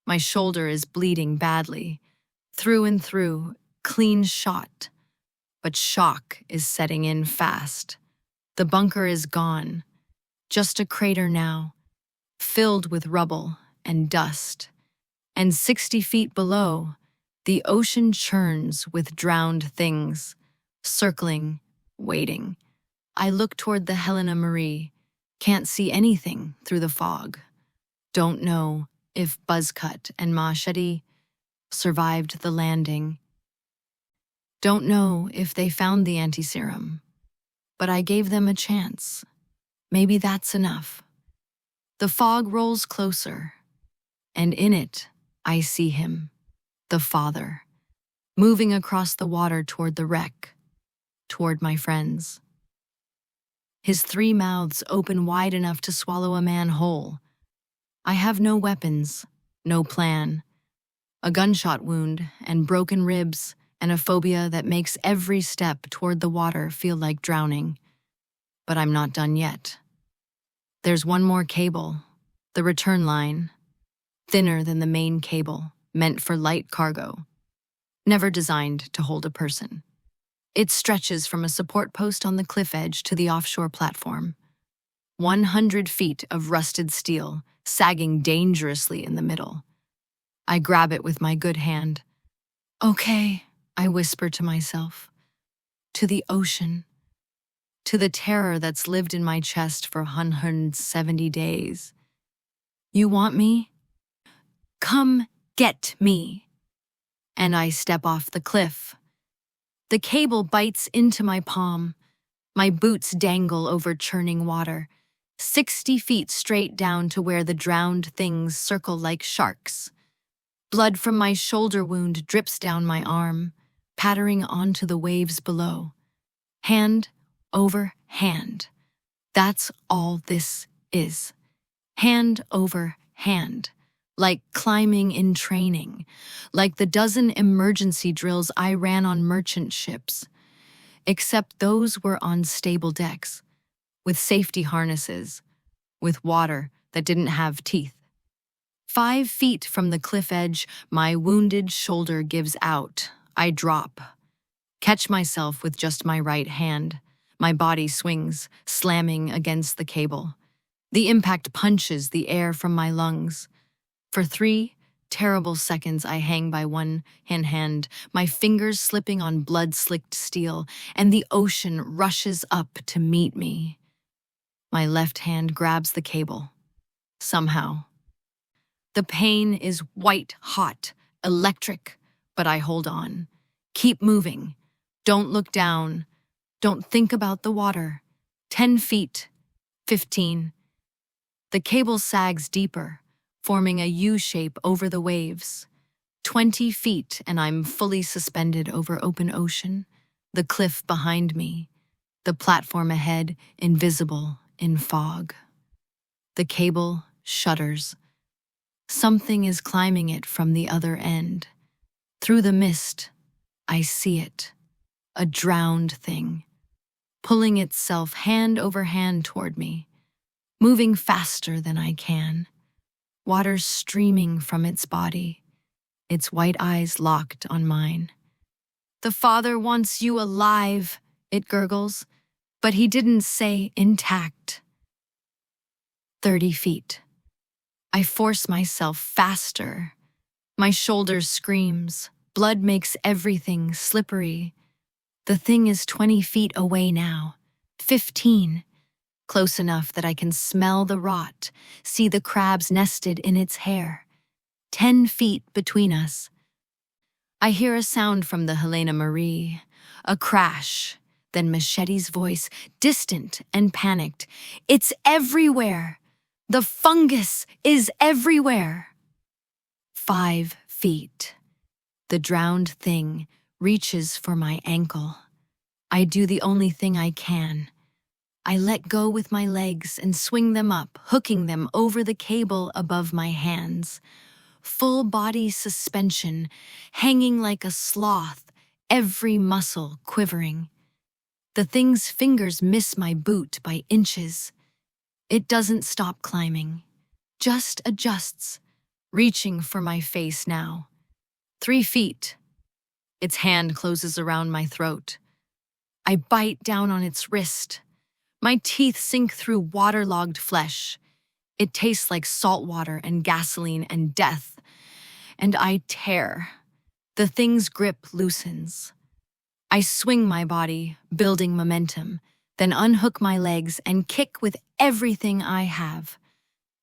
My shoulder is bleeding badly, through and through, clean shot. But shock is setting in fast. The bunker is gone, just a crater now, filled with rubble and dust. And 60 feet below, the ocean churns with drowned things, circling, waiting. I look toward the Helena Marie. Can't see anything through the fog. Don't know if Buzzcut and Machete survived the landing. Don't know if they found the anti-serum. But I gave them a chance. Maybe that's enough. The fog rolls closer, and in it, I see him, the father, moving across the water toward the wreck, toward my friends. His 3 mouths open wide enough to swallow a man whole. I have no weapons, no plan, a gunshot wound and broken ribs and a phobia that makes every step toward the water feel like drowning. But I'm not done yet. There's one more cable, the return line, thinner than the main cable, meant for light cargo, never designed to hold a person. It stretches from a support post on the cliff edge to the offshore platform. 100 feet of rusted steel, sagging dangerously in the middle. I grab it with my good hand. Okay, I whisper to myself. To the ocean. To the terror that's lived in my chest for 170 days. You want me? Come get me. And I step off the cliff. The cable bites into my palm. My boots dangle over churning water, 60 feet straight down to where the drowned things circle like sharks. Blood from my shoulder wound drips down my arm, pattering onto the waves below. Hand over hand. That's all this is. Hand over hand. Like climbing in training, like the dozen emergency drills I ran on merchant ships. Except those were on stable decks, with safety harnesses, with water that didn't have teeth. 5 feet from the cliff edge, my wounded shoulder gives out. I drop. Catch myself with just my right hand. My body swings, slamming against the cable. The impact punches the air from my lungs. For 3 terrible seconds, I hang by one hand, my fingers slipping on blood-slicked steel, and the ocean rushes up to meet me. My left hand grabs the cable. Somehow. The pain is white-hot, electric, but I hold on. Keep moving. Don't look down. Don't think about the water. 10 feet. 15. The cable sags deeper, forming a U-shape over the waves. 20 feet, and I'm fully suspended over open ocean, the cliff behind me, the platform ahead, invisible in fog. The cable shudders. Something is climbing it from the other end. Through the mist, I see it, a drowned thing, pulling itself hand over hand toward me, moving faster than I can. Water streaming from its body, its white eyes locked on mine. The Father wants you alive, it gurgles, but he didn't say intact. 30 feet. I force myself faster. My shoulder screams. Blood makes everything slippery. The thing is 20 feet away now. 15. Close enough that I can smell the rot, see the crabs nested in its hair. 10 feet between us. I hear a sound from the Helena Marie, a crash, then Machete's voice, distant and panicked. It's everywhere. The fungus is everywhere. 5 feet. The drowned thing reaches for my ankle. I do the only thing I can. I let go with my legs and swing them up, hooking them over the cable above my hands. Full body suspension, hanging like a sloth, every muscle quivering. The thing's fingers miss my boot by inches. It doesn't stop climbing, just adjusts, reaching for my face now. 3 feet. Its hand closes around my throat. I bite down on its wrist. My teeth sink through waterlogged flesh. It tastes like salt water and gasoline and death. And I tear. The thing's grip loosens. I swing my body, building momentum. then unhook my legs and kick with everything I have.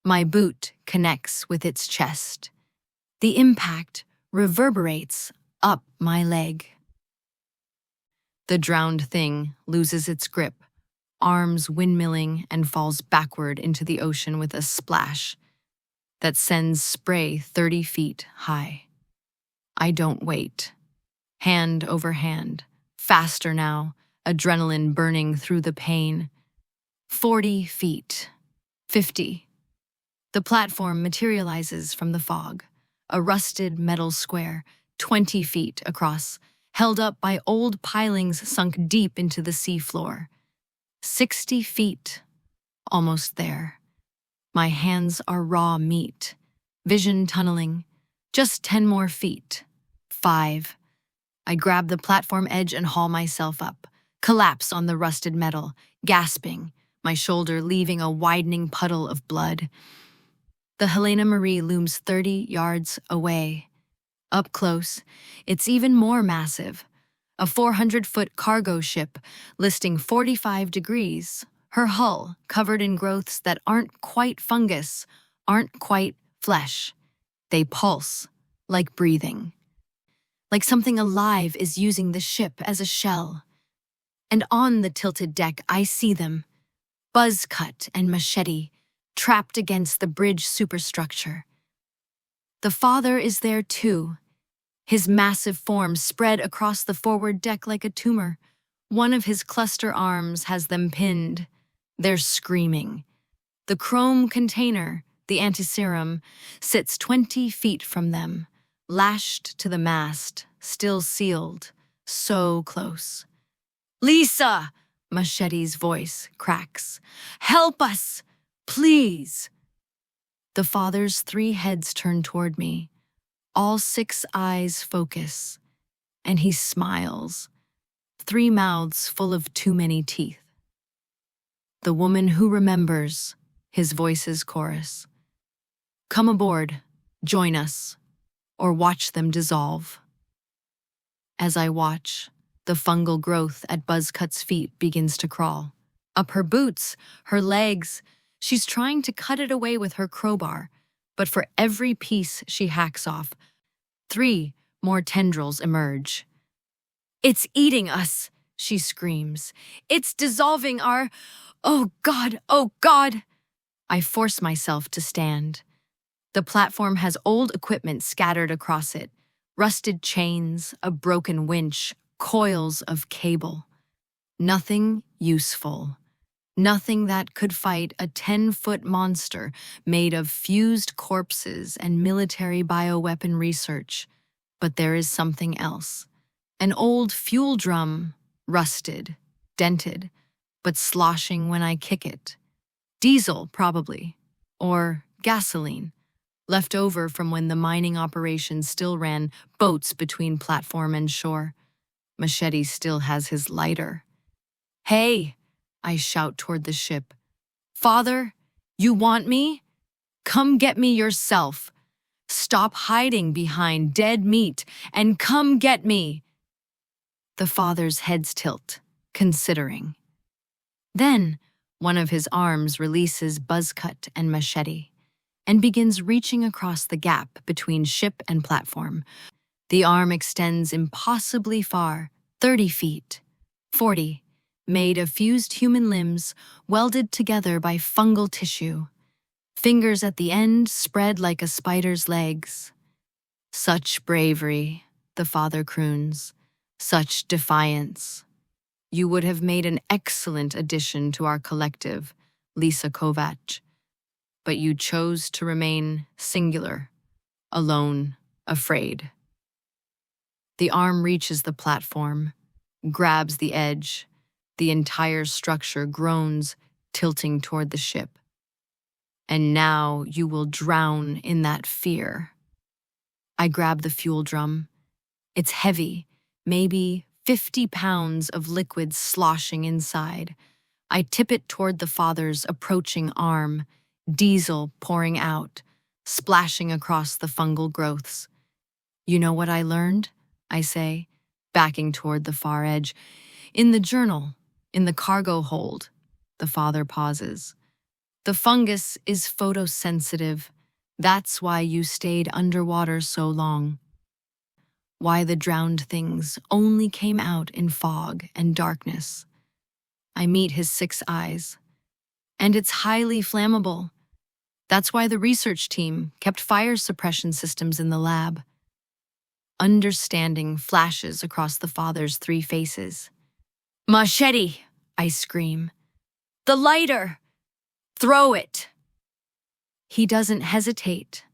My boot connects with its chest. The impact reverberates up my leg. The drowned thing loses its grip, arms windmilling, and falls backward into the ocean with a splash that sends spray 30 feet high. I don't wait. Hand over hand, faster now, adrenaline burning through the pain. 40 feet. 50. The platform materializes from the fog, a rusted metal square, 20 feet across, held up by old pilings sunk deep into the seafloor. 60 feet. Almost there. My hands are raw meat. Vision tunneling. Just 10 more feet. 5. I grab the platform edge and haul myself up. Collapse on the rusted metal, gasping, my shoulder leaving a widening puddle of blood. The Helena Marie looms 30 yards away. Up close, it's even more massive. A 400-foot cargo ship, listing 45 degrees. Her hull covered in growths that aren't quite fungus, aren't quite flesh. They pulse, like breathing. Like something alive is using the ship as a shell. And on the tilted deck, I see them, buzzcut and machete, trapped against the bridge superstructure. The father is there too, his massive form spread across the forward deck like a tumor. One of his cluster arms has them pinned. They're screaming. The chrome container, the antiserum, sits 20 feet from them, lashed to the mast, still sealed, so close. "Lisa!" Machete's voice cracks. "Help us! Please!" The father's 3 heads turn toward me. All 6 eyes focus, and he smiles. 3 mouths full of too many teeth. "The woman who remembers," his voice's chorus. "Come aboard, join us, or watch them dissolve." As I watch, the fungal growth at Buzzcut's feet begins to crawl. Up her boots, her legs, she's trying to cut it away with her crowbar, but for every piece she hacks off, 3 more tendrils emerge. "It's eating us," she screams. "It's dissolving our... Oh God, oh God!" I force myself to stand. The platform has old equipment scattered across it. Rusted chains, a broken winch, coils of cable. Nothing useful. Nothing that could fight a 10-foot monster made of fused corpses and military bioweapon research. But there is something else. An old fuel drum, rusted, dented, but sloshing when I kick it. Diesel, probably. Or gasoline. Left over from when the mining operation still ran boats between platform and shore. Machete still has his lighter. "Hey!" I shout toward the ship. "Father, you want me? Come get me yourself. Stop hiding behind dead meat and come get me." The father's heads tilt, considering. Then, one of his arms releases Buzzcut and Machete and begins reaching across the gap between ship and platform. The arm extends impossibly far, 30 feet, 40, made of fused human limbs welded together by fungal tissue. Fingers at the end spread like a spider's legs. "Such bravery," the father croons. "Such defiance. You would have made an excellent addition to our collective, Lisa Kovač. But you chose to remain singular, alone, afraid." The arm reaches the platform, grabs the edge. The entire structure groans, tilting toward the ship. "And now you will drown in that fear." I grab the fuel drum. It's heavy, maybe 50 pounds of liquid sloshing inside. I tip it toward the father's approaching arm, diesel pouring out, splashing across the fungal growths. "You know what I learned?" I say, backing toward the far edge. "In the journal, In the cargo hold, the father pauses. The fungus is photosensitive. That's why you stayed underwater so long. Why the drowned things only came out in fog and darkness. I meet his 6 eyes. And it's highly flammable. That's why the research team kept fire suppression systems in the lab. Understanding flashes across the father's 3 faces. "Machete!" I scream. "The lighter! Throw it!" He doesn't hesitate.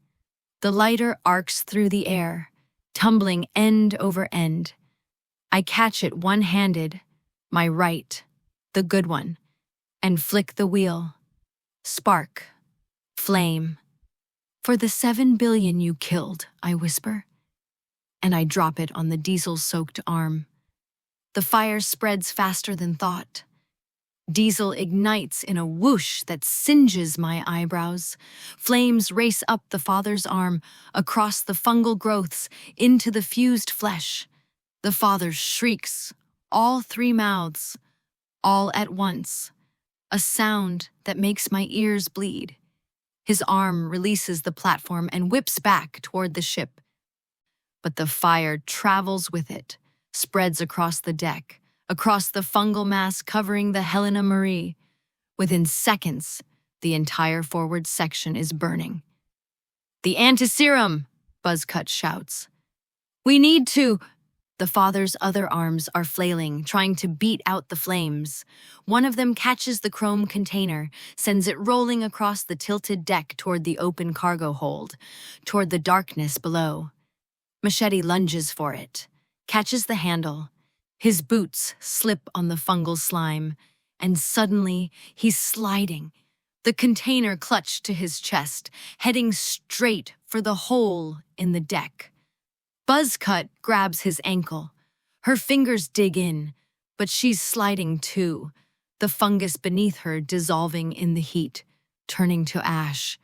The lighter arcs through the air, tumbling end over end. I catch it one-handed, my right, the good one, and flick the wheel. Spark. Flame. "For the 7 billion you killed," I whisper. And I drop it on the diesel-soaked arm. The fire spreads faster than thought. Diesel ignites in a whoosh that singes my eyebrows. Flames race up the father's arm, across the fungal growths, into the fused flesh. The father shrieks, all 3 mouths, all at once. A sound that makes my ears bleed. His arm releases the platform and whips back toward the ship. But the fire travels with it, spreads across the deck, across the fungal mass covering the Helena Marie. Within seconds, the entire forward section is burning. "The antiserum!" Buzzcut shouts. "We need to—" The father's other arms are flailing, trying to beat out the flames. One of them catches the chrome container, sends it rolling across the tilted deck toward the open cargo hold, toward the darkness below. Machete lunges for it, catches the handle. His boots slip on the fungal slime, and suddenly he's sliding, the container clutched to his chest, heading straight for the hole in the deck. Buzzcut grabs his ankle. Her fingers dig in, but she's sliding too, the fungus beneath her dissolving in the heat, turning to ash.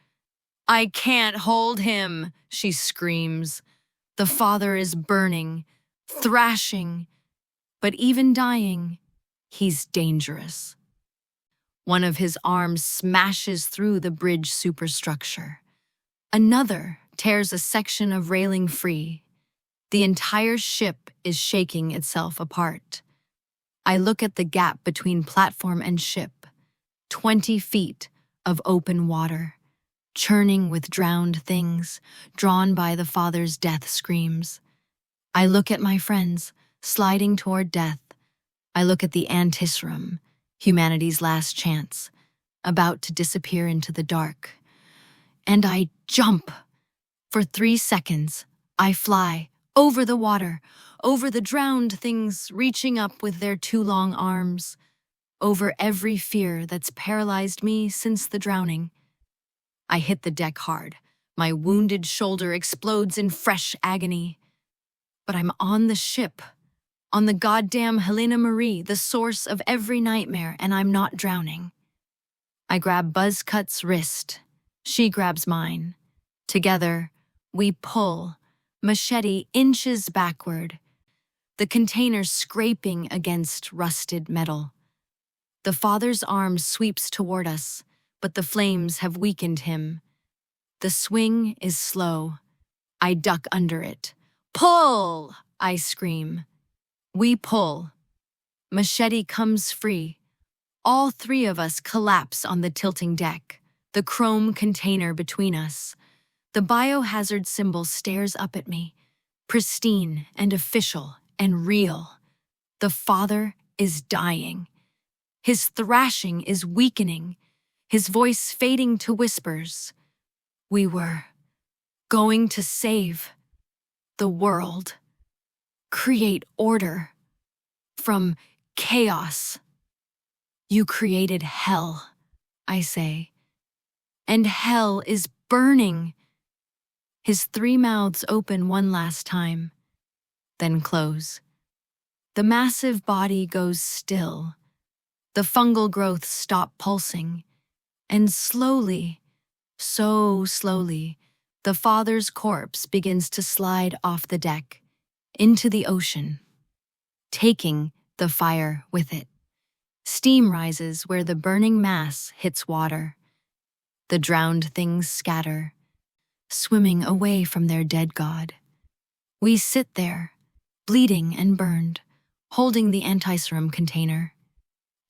"I can't hold him," she screams. The father is burning, thrashing, but even dying, he's dangerous. One of his arms smashes through the bridge superstructure. Another tears a section of railing free. The entire ship is shaking itself apart. I look at the gap between platform and ship, 20 feet of open water, churning with drowned things, drawn by the father's death screams. I look at my friends, sliding toward death. I look at the antiserum, humanity's last chance, about to disappear into the dark. And I jump. For 3 seconds, I fly, over the water, over the drowned things reaching up with their 2 long arms, over every fear that's paralyzed me since the drowning. I hit the deck hard. My wounded shoulder explodes in fresh agony. But I'm on the ship, on the goddamn Helena Marie, the source of every nightmare, and I'm not drowning. I grab Buzzcut's wrist. She grabs mine. Together, we pull. Machete inches backward, the container scraping against rusted metal. The father's arm sweeps toward us, but the flames have weakened him. The swing is slow. I duck under it. "Pull!" I scream. We pull. Machete comes free. All 3 of us collapse on the tilting deck, the chrome container between us. The biohazard symbol stares up at me, pristine and official and real. The father is dying. His thrashing is weakening, his voice fading to whispers. We were going to save the world, create order from chaos. You created hell, I say, and hell is burning. His 3 mouths open one last time, then close. The massive body goes still. The fungal growths stop pulsing, and slowly, so slowly, the father's corpse begins to slide off the deck, into the ocean, taking the fire with it. Steam rises where the burning mass hits water. The drowned things scatter, swimming away from their dead god. We sit there, bleeding and burned, holding the anti-serum container.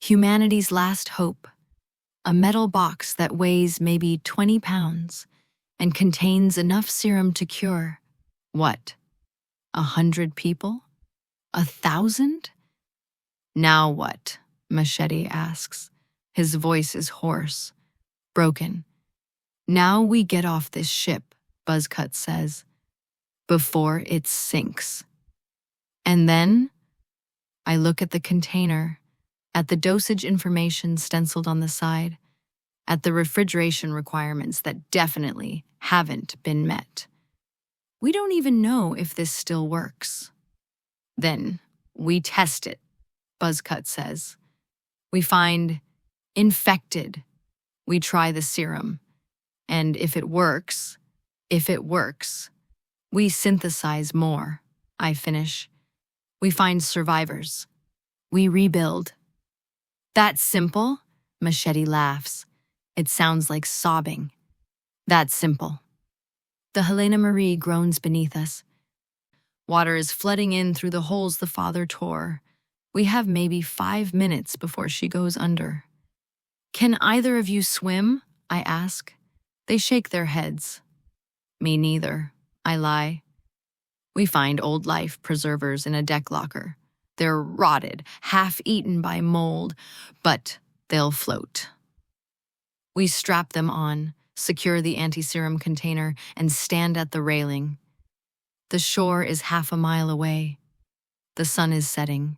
Humanity's last hope, a metal box that weighs maybe 20 pounds and contains enough serum to cure, what, 100 people? 1,000? Now what? Machete asks. His voice is hoarse, broken. Now we get off this ship, Buzzcut says, before it sinks. And then I look at the container, at the dosage information stenciled on the side, at the refrigeration requirements that definitely haven't been met. We don't even know if this still works. Then we test it, Buzzcut says. We find infected. We try the serum. And if it works, we synthesize more, I finish. We find survivors. We rebuild. That's simple, Machete laughs. It sounds like sobbing. That's simple. The Helena Marie groans beneath us. Water is flooding in through the holes the father tore. We have maybe 5 minutes before she goes under. Can either of you swim? I ask. They shake their heads. Me neither, I lie. We find old life preservers in a deck locker. They're rotted, half-eaten by mold, but they'll float. We strap them on, secure the anti-serum container, and stand at the railing. The shore is half a mile away. The sun is setting,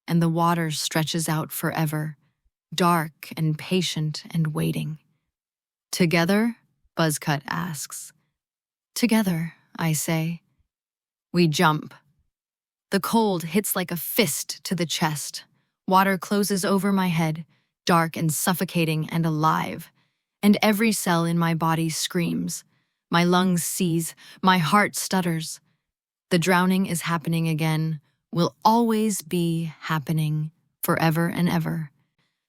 and the water stretches out forever, dark and patient and waiting. Together? Buzzcut asks. Together, I say. We jump. The cold hits like a fist to the chest. Water closes over my head, dark and suffocating and alive, and every cell in my body screams. My lungs seize, my heart stutters. The drowning is happening again, will always be happening, forever and ever.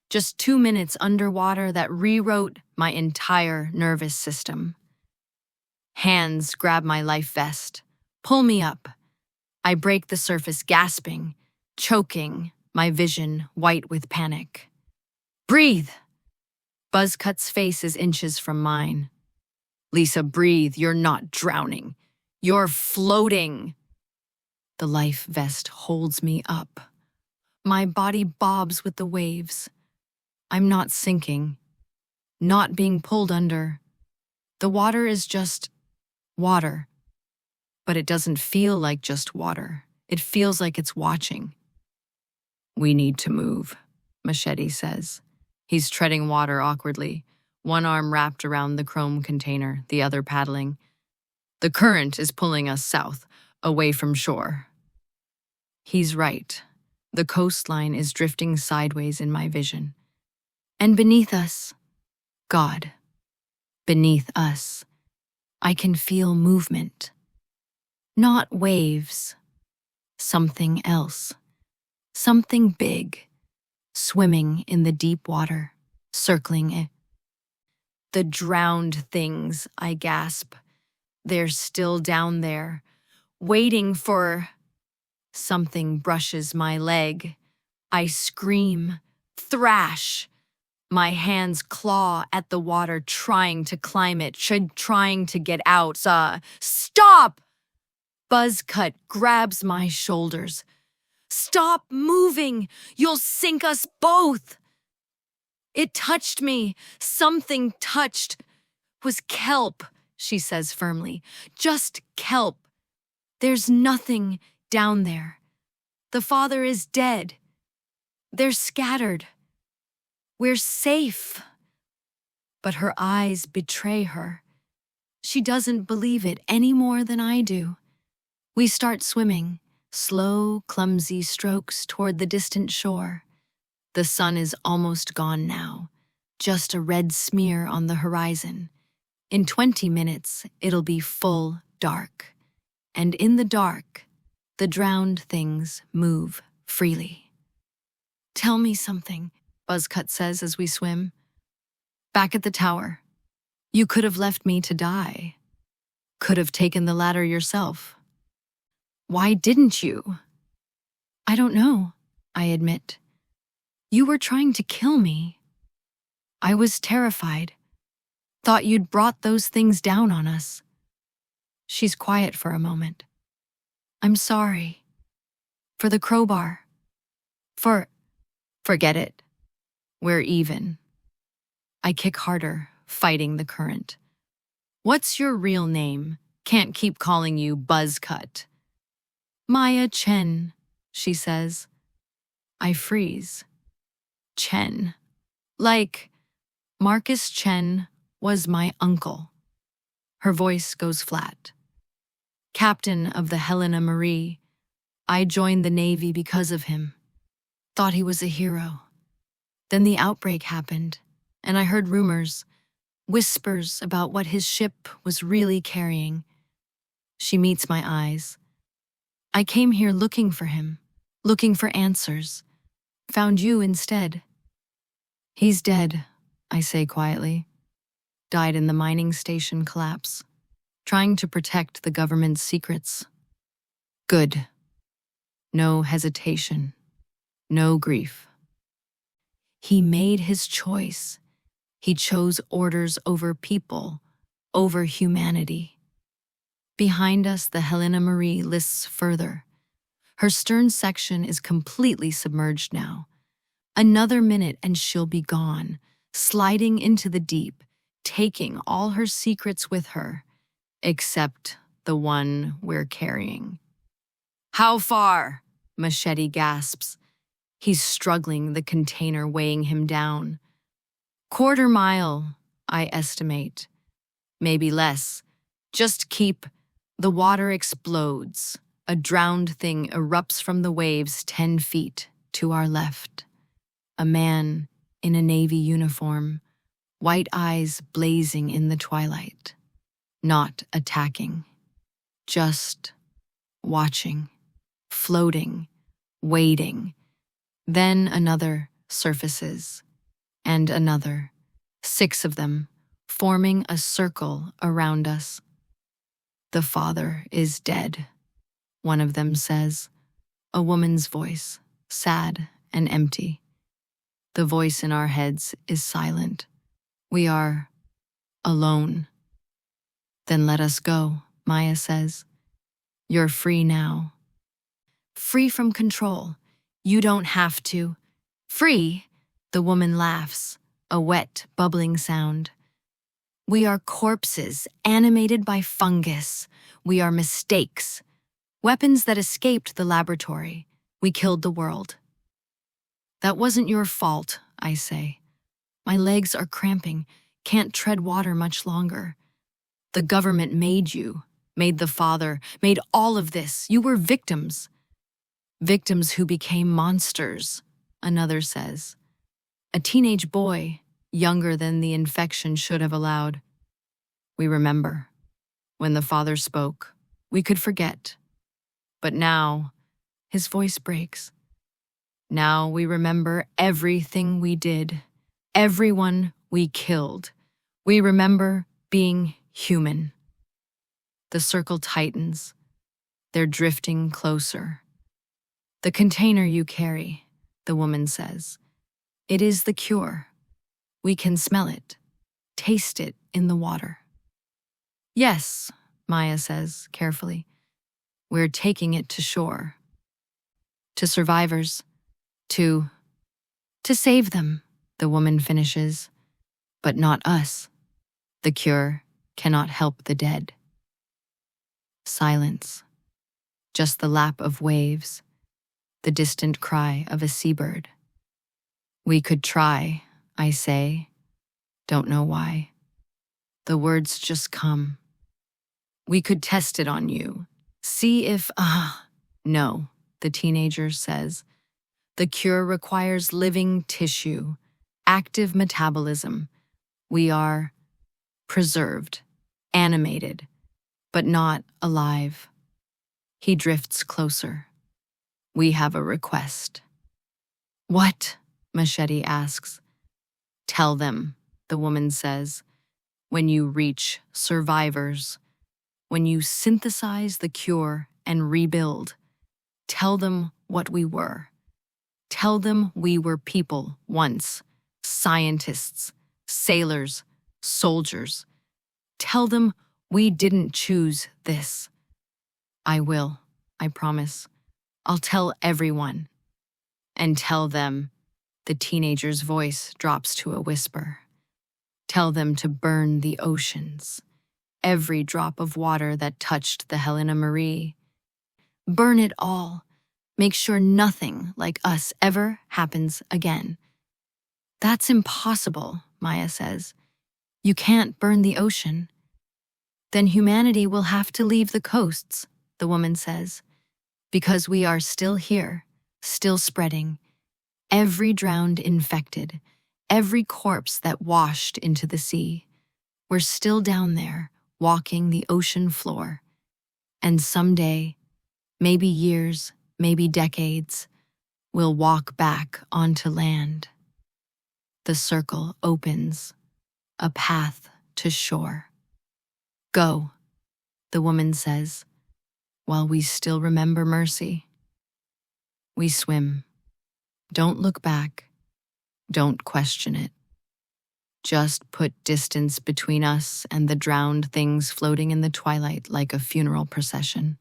Just 2 minutes underwater that rewrote my entire nervous system. Hands grab my life vest, pull me up. I break the surface gasping, choking, my vision white with panic. Breathe! Buzzcut's face is inches from mine. Lisa, breathe, you're not drowning. You're floating. The life vest holds me up. My body bobs with the waves. I'm not sinking, not being pulled under. The water is just water. But it doesn't feel like just water. It feels like it's watching. We need to move, Machete says. He's treading water awkwardly, one arm wrapped around the chrome container, the other paddling. The current is pulling us south, away from shore. He's right. The coastline is drifting sideways in my vision. And beneath us, God, beneath us, I can feel movement. Not waves, something else, something big, swimming in the deep water, circling it. The drowned things, I gasp. They're still down there, waiting for... Something brushes my leg. I scream, thrash. My hands claw at the water, trying to climb it, trying to get out. Stop! Buzzcut grabs my shoulders. Stop moving! You'll sink us both! It touched me. Something touched. Was kelp, she says firmly. Just kelp. There's nothing down there. The father is dead. They're scattered. We're safe. But her eyes betray her. She doesn't believe it any more than I do. We start swimming, slow, clumsy strokes toward the distant shore. The sun is almost gone now, just a red smear on the horizon. In 20 minutes, it'll be full dark. And in the dark, the drowned things move freely. Tell me something, Buzzcut says as we swim. Back at the tower. You could have left me to die. Could have taken the ladder yourself. Why didn't you? I don't know, I admit. You were trying to kill me. I was terrified. Thought you'd brought those things down on us. She's quiet for a moment. I'm sorry. For the crowbar. Forget it. We're even. I kick harder, fighting the current. What's your real name? Can't keep calling you Buzzcut. Maya Chen, she says. I freeze. Chen. Like, Marcus Chen was my uncle. Her voice goes flat. Captain of the Helena Marie. I joined the Navy because of him. Thought he was a hero. Then the outbreak happened, and I heard rumors, whispers about what his ship was really carrying. She meets my eyes. I came here looking for him, looking for answers. Found you instead. He's dead, I say quietly. Died in the mining station collapse, trying to protect the government's secrets. Good. No hesitation. No grief. He made his choice. He chose orders over people, over humanity. Behind us, the Helena Marie lists further. Her stern section is completely submerged now. Another minute and she'll be gone, sliding into the deep, taking all her secrets with her, except the one we're carrying. How far? Machete gasps. He's struggling, the container weighing him down. Quarter mile, I estimate. Maybe less. Just keep. The water explodes. A drowned thing erupts from the waves 10 feet to our left. A man in a Navy uniform, white eyes blazing in the twilight. Not attacking. Just watching, floating, waiting. Then another surfaces, and another, 6 of them, forming a circle around us. The father is dead, one of them says, a woman's voice, sad and empty. The voice in our heads is silent. We are alone. Then let us go, Maya says. You're free now. Free from control. You don't have to. Free, the woman laughs, a wet, bubbling sound. We are corpses, animated by fungus. We are mistakes. Weapons that escaped the laboratory. We killed the world. That wasn't your fault, I say. My legs are cramping, can't tread water much longer. The government made you, made the father, made all of this. You were victims. Victims who became monsters, another says. A teenage boy, younger than the infection should have allowed. We remember. When the father spoke, we could forget. But now, his voice breaks. Now we remember everything we did, everyone we killed. We remember being human. The circle tightens. They're drifting closer. The container you carry, the woman says. It is the cure. We can smell it, taste it in the water. Yes, Maya says carefully. We're taking it to shore. To survivors. To save them, the woman finishes. But not us. The cure cannot help the dead. Silence. Just the lap of waves. The distant cry of a seabird. We could try, I say. Don't know why. The words just come. We could test it on you. See if, no, the teenager says. The cure requires living tissue, active metabolism. We are preserved, animated, but not alive. He drifts closer. We have a request. What? Machete asks. Tell them, the woman says, when you reach survivors, when you synthesize the cure and rebuild, tell them what we were. Tell them we were people once, scientists, sailors, soldiers. Tell them we didn't choose this. I will, I promise. I'll tell everyone. And tell them, the teenager's voice drops to a whisper. Tell them to burn the oceans, every drop of water that touched the Helena Marie. Burn it all. Make sure nothing like us ever happens again. That's impossible, Maya says. You can't burn the ocean. Then humanity will have to leave the coasts, the woman says, because we are still here, still spreading. Every drowned infected, every corpse that washed into the sea. We're still down there, walking the ocean floor. And someday, maybe years, maybe decades, we'll walk back onto land. The circle opens, a path to shore. Go, the woman says, while we still remember mercy. We swim. Don't look back. Don't question it. Just put distance between us and the drowned things floating in the twilight like a funeral procession.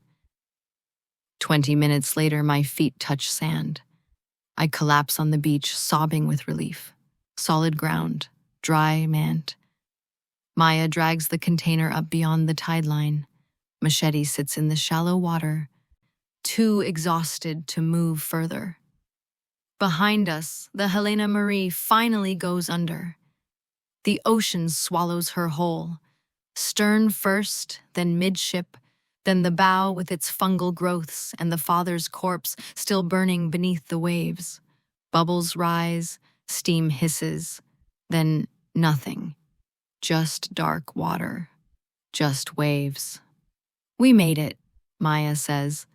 20 minutes later, my feet touch sand. I collapse on the beach, sobbing with relief. Solid ground, dry mant. Maya drags the container up beyond the tide line. Machete sits in the shallow water, too exhausted to move further. Behind us, the Helena Marie finally goes under. The ocean swallows her whole. Stern first, then midship, then the bow with its fungal growths and the father's corpse still burning beneath the waves. Bubbles rise, steam hisses, then nothing. Just dark water, just waves. We made it, Maya says.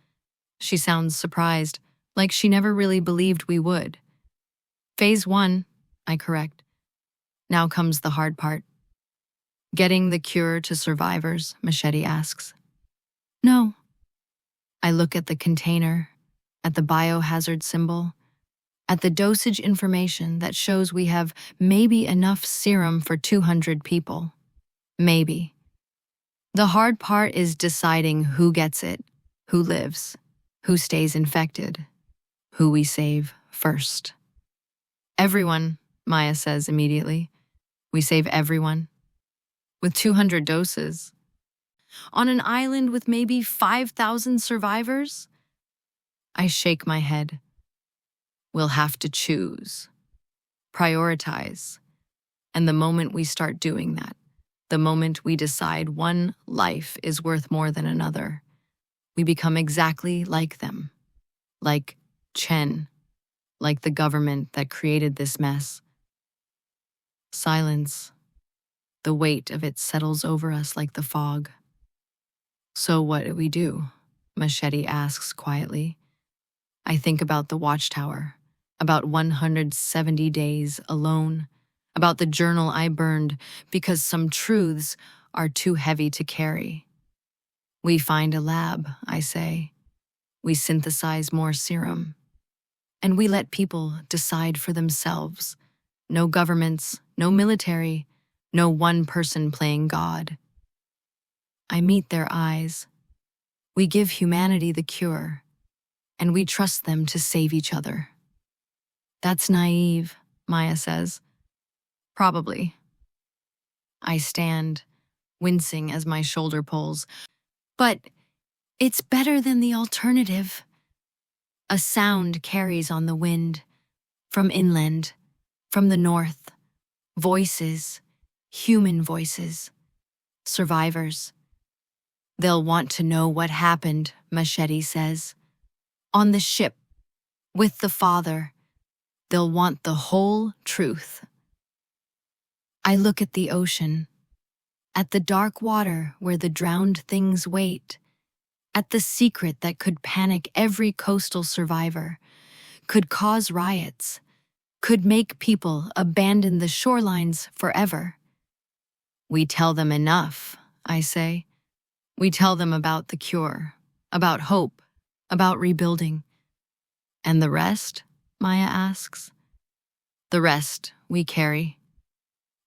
She sounds surprised, like she never really believed we would. Phase 1, I correct. Now comes the hard part. Getting the cure to survivors, Machete asks. No. I look at the container, at the biohazard symbol, at the dosage information that shows we have maybe enough serum for 200 people. Maybe. The hard part is deciding who gets it, who lives, who stays infected, who we save first. Everyone, Maya says immediately. We save everyone. With 200 doses. On an island with maybe 5,000 survivors? I shake my head. We'll have to choose. Prioritize. And the moment we start doing that, the moment we decide one life is worth more than another, we become exactly like them. Like Chen. Like the government that created this mess. Silence. The weight of it settles over us like the fog. So what do we do? Machete asks quietly. I think about the Watchtower, about 170 days alone, about the journal I burned because some truths are too heavy to carry. We find a lab, I say. We synthesize more serum. And we let people decide for themselves. No governments, no military, no one person playing God. I meet their eyes. We give humanity the cure, and we trust them to save each other. That's naive, Maya says. Probably. I stand, wincing as my shoulder pulls. But it's better than the alternative. A sound carries on the wind, from inland, from the north. Voices, human voices, survivors. They'll want to know what happened, Machete says. On the ship, with the father, they'll want the whole truth. I look at the ocean, at the dark water where the drowned things wait, at the secret that could panic every coastal survivor, could cause riots, could make people abandon the shorelines forever. We tell them enough, I say. We tell them about the cure, about hope, about rebuilding. And the rest? Maya asks. The rest we carry.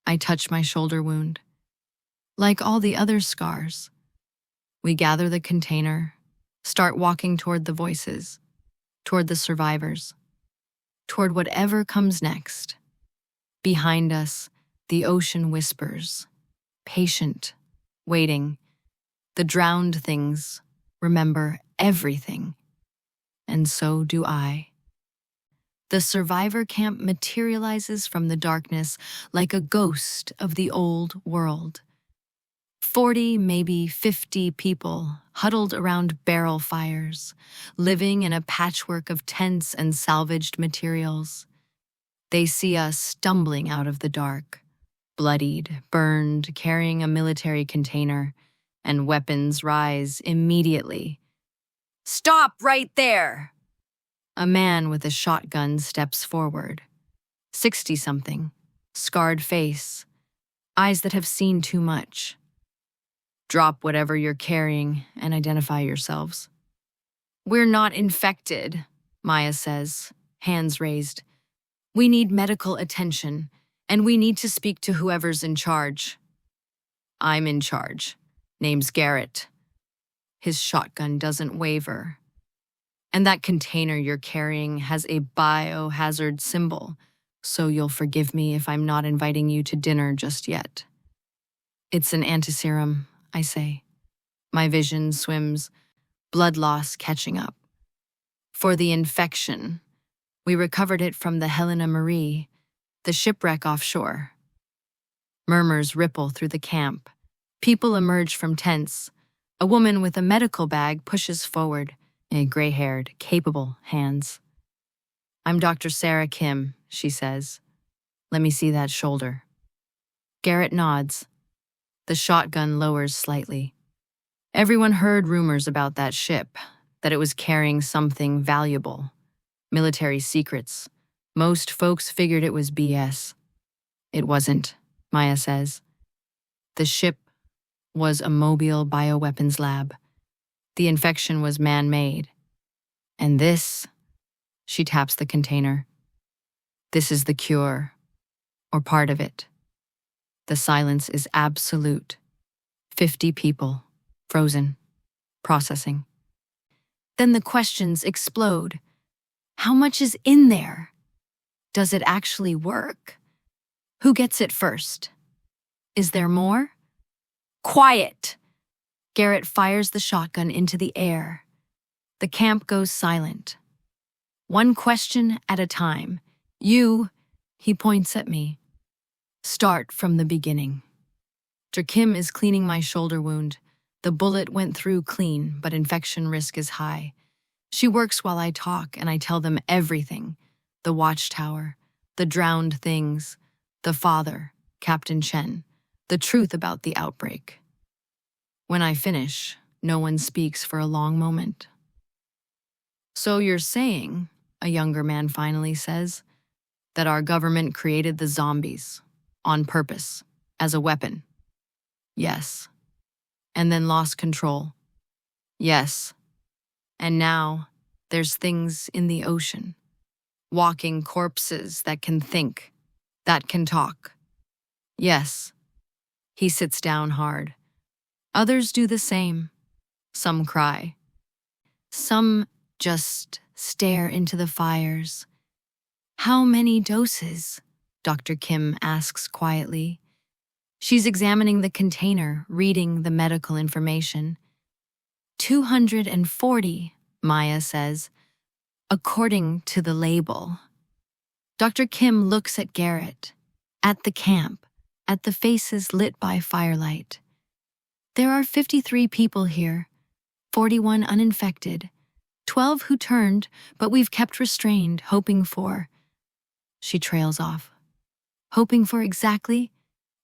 I touch my shoulder wound. Like all the other scars, we gather the container, start walking toward the voices, toward the survivors, toward whatever comes next. Behind us, the ocean whispers, patient, waiting. The drowned things remember everything, and so do I. The survivor camp materializes from the darkness like a ghost of the old world. 40, maybe 50 people huddled around barrel fires, living in a patchwork of tents and salvaged materials. They see us stumbling out of the dark, bloodied, burned, carrying a military container, and weapons rise immediately. "Stop right there!" A man with a shotgun steps forward. 60-something, scarred face, eyes that have seen too much. "Drop whatever you're carrying and identify yourselves." "We're not infected," Maya says, hands raised. "We need medical attention, and we need to speak to whoever's in charge." "I'm in charge. Name's Garrett." His shotgun doesn't waver. "And that container you're carrying has a biohazard symbol, so you'll forgive me if I'm not inviting you to dinner just yet." "It's an antiserum," I say. My vision swims, blood loss catching up. "For the infection. We recovered it from the Helena Marie, the shipwreck offshore." Murmurs ripple through the camp. People emerge from tents. A woman with a medical bag pushes forward, gray-haired, capable hands. "I'm Dr. Sarah Kim," she says. "Let me see that shoulder." Garrett nods. The shotgun lowers slightly. Everyone heard rumors about that ship, that it was carrying something valuable. Military secrets. Most folks figured it was BS. It wasn't, Maya says. The ship was a mobile bioweapons lab. The infection was man-made. And this, she taps the container. This is the cure, or part of it. The silence is absolute. 50 people, frozen, processing. Then the questions explode. How much is in there? Does it actually work? Who gets it first? Is there more? Quiet! Garrett fires the shotgun into the air. The camp goes silent. One question at a time. You, he points at me. Start from the beginning. Dr. Kim is cleaning my shoulder wound. The bullet went through clean, but infection risk is high. She works while I talk, and I tell them everything. The Watchtower, the drowned things, the father, Captain Chen, the truth about the outbreak. When I finish, no one speaks for a long moment. "So you're saying," a younger man finally says, "that our government created the zombies, on purpose, as a weapon?" "Yes." "And then lost control?" "Yes." "And now, there's things in the ocean. Walking corpses that can think, that can talk." "Yes." He sits down hard. Others do the same. Some cry. Some just stare into the fires. "How many doses?" Dr. Kim asks quietly. She's examining the container, reading the medical information. 240, Maya says, according to the label. Dr. Kim looks at Garrett, at the camp, at the faces lit by firelight. "There are 53 people here, 41 uninfected, 12 who turned, but we've kept restrained, hoping for..." She trails off. "Hoping for exactly